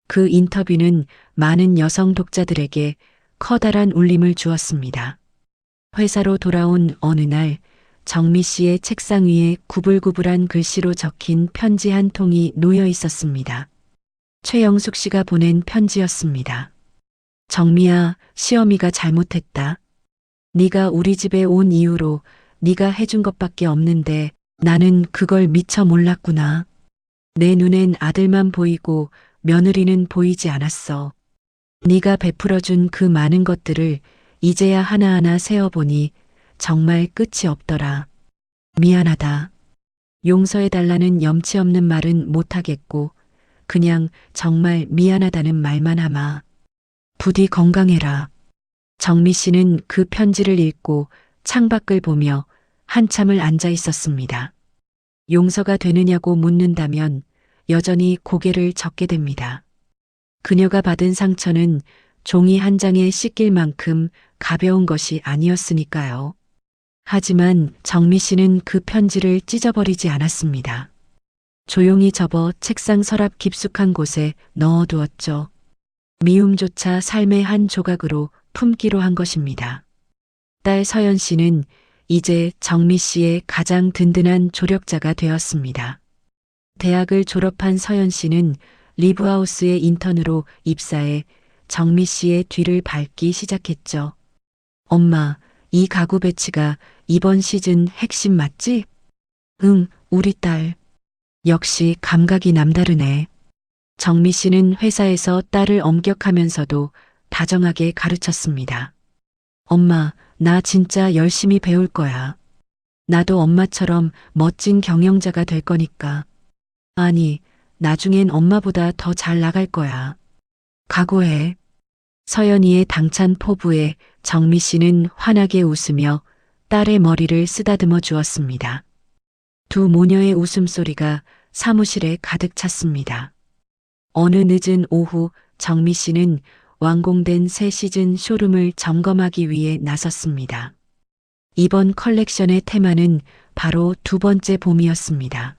그 인터뷰는 많은 여성 독자들에게 커다란 울림을 주었습니다. 회사로 돌아온 어느 날 정미 씨의 책상 위에 구불구불한 글씨로 적힌 편지 한 통이 놓여 있었습니다. 최영숙 씨가 보낸 편지였습니다. 정미야, 시어미가 잘못했다. 네가 우리 집에 온 이후로 네가 해준 것밖에 없는데 나는 그걸 미처 몰랐구나. 내 눈엔 아들만 보이고 며느리는 보이지 않았어. 네가 베풀어준 그 많은 것들을 이제야 하나하나 세어보니 정말 끝이 없더라. 미안하다. 용서해달라는 염치 없는 말은 못하겠고 그냥 정말 미안하다는 말만 하마. 부디 건강해라. 정미 씨는 그 편지를 읽고 창밖을 보며 한참을 앉아 있었습니다. 용서가 되느냐고 묻는다면 여전히 고개를 젓게 됩니다. 그녀가 받은 상처는 종이 한 장에 씻길 만큼 가벼운 것이 아니었으니까요. 하지만 정미 씨는 그 편지를 찢어버리지 않았습니다. 조용히 접어 책상 서랍 깊숙한 곳에 넣어두었죠. 미움조차 삶의 한 조각으로 품기로 한 것입니다. 딸 서연 씨는 이제 정미 씨의 가장 든든한 조력자가 되었습니다. 대학을 졸업한 서연 씨는 리브하우스의 인턴으로 입사해 정미 씨의 뒤를 밟기 시작했죠. 엄마, 이 가구 배치가 이번 시즌 핵심 맞지? 응, 우리 딸. 역시 감각이 남다르네. 정미 씨는 회사에서 딸을 엄격하면서도 다정하게 가르쳤습니다. 엄마, 나 진짜 열심히 배울 거야. 나도 엄마처럼 멋진 경영자가 될 거니까. 아니, 나중엔 엄마보다 더 잘 나갈 거야. 각오해. 서연이의 당찬 포부에 정미 씨는 환하게 웃으며 딸의 머리를 쓰다듬어 주었습니다. 두 모녀의 웃음소리가 사무실에 가득 찼습니다. 어느 늦은 오후 정미 씨는 완공된 새 시즌 쇼룸을 점검하기 위해 나섰습니다. 이번 컬렉션의 테마는 바로 두 번째 봄이었습니다.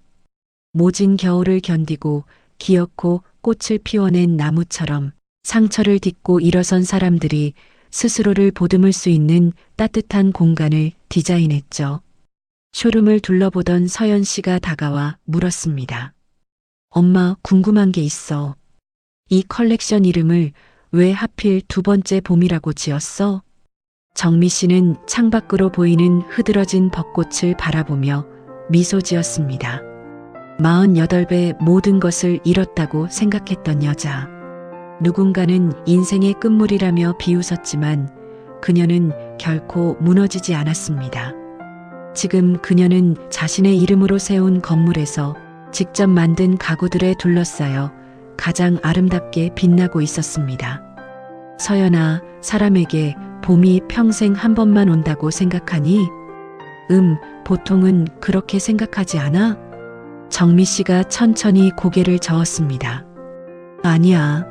모진 겨울을 견디고 기어코 꽃을 피워낸 나무처럼 상처를 딛고 일어선 사람들이 스스로를 보듬을 수 있는 따뜻한 공간을 디자인했죠. 쇼룸을 둘러보던 서연 씨가 다가와 물었습니다. 엄마, 궁금한 게 있어. 이 컬렉션 이름을 왜 하필 두 번째 봄이라고 지었어? 정미 씨는 창밖으로 보이는 흐드러진 벚꽃을 바라보며 미소 지었습니다. 48배 모든 것을 잃었다고 생각했던 여자. 누군가는 인생의 끝물이라며 비웃었지만 그녀는 결코 무너지지 않았습니다. 지금 그녀는 자신의 이름으로 세운 건물에서 직접 만든 가구들에 둘러싸여 가장 아름답게 빛나고 있었습니다. 서연아, 사람에게 봄이 평생 한 번만 온다고 생각하니? 보통은 그렇게 생각하지 않아? 정미 씨가 천천히 고개를 저었습니다. 아니야.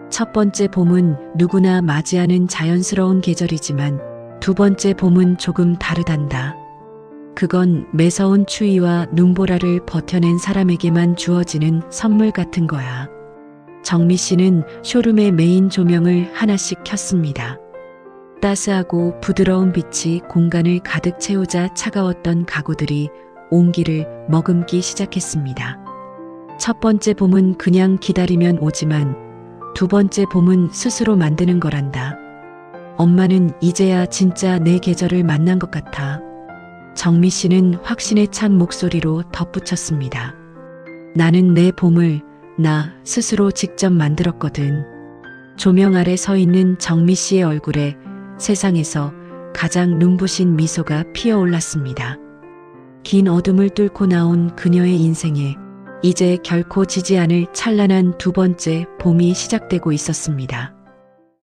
첫 번째 봄은 누구나 맞이하는 자연스러운 계절이지만 두 번째 봄은 조금 다르단다. 그건 매서운 추위와 눈보라를 버텨낸 사람에게만 주어지는 선물 같은 거야. 정미 씨는 쇼룸의 메인 조명을 하나씩 켰습니다. 따스하고 부드러운 빛이 공간을 가득 채우자 차가웠던 가구들이 온기를 머금기 시작했습니다. 첫 번째 봄은 그냥 기다리면 오지만 두 번째 봄은 스스로 만드는 거란다. 엄마는 이제야 진짜 내 계절을 만난 것 같아. 정미 씨는 확신에 찬 목소리로 덧붙였습니다. 나는 내 봄을 나 스스로 직접 만들었거든. 조명 아래 서 있는 정미 씨의 얼굴에 세상에서 가장 눈부신 미소가 피어올랐습니다. 긴 어둠을 뚫고 나온 그녀의 인생에 이제 결코 지지 않을 찬란한 두 번째 봄이 시작되고 있었습니다.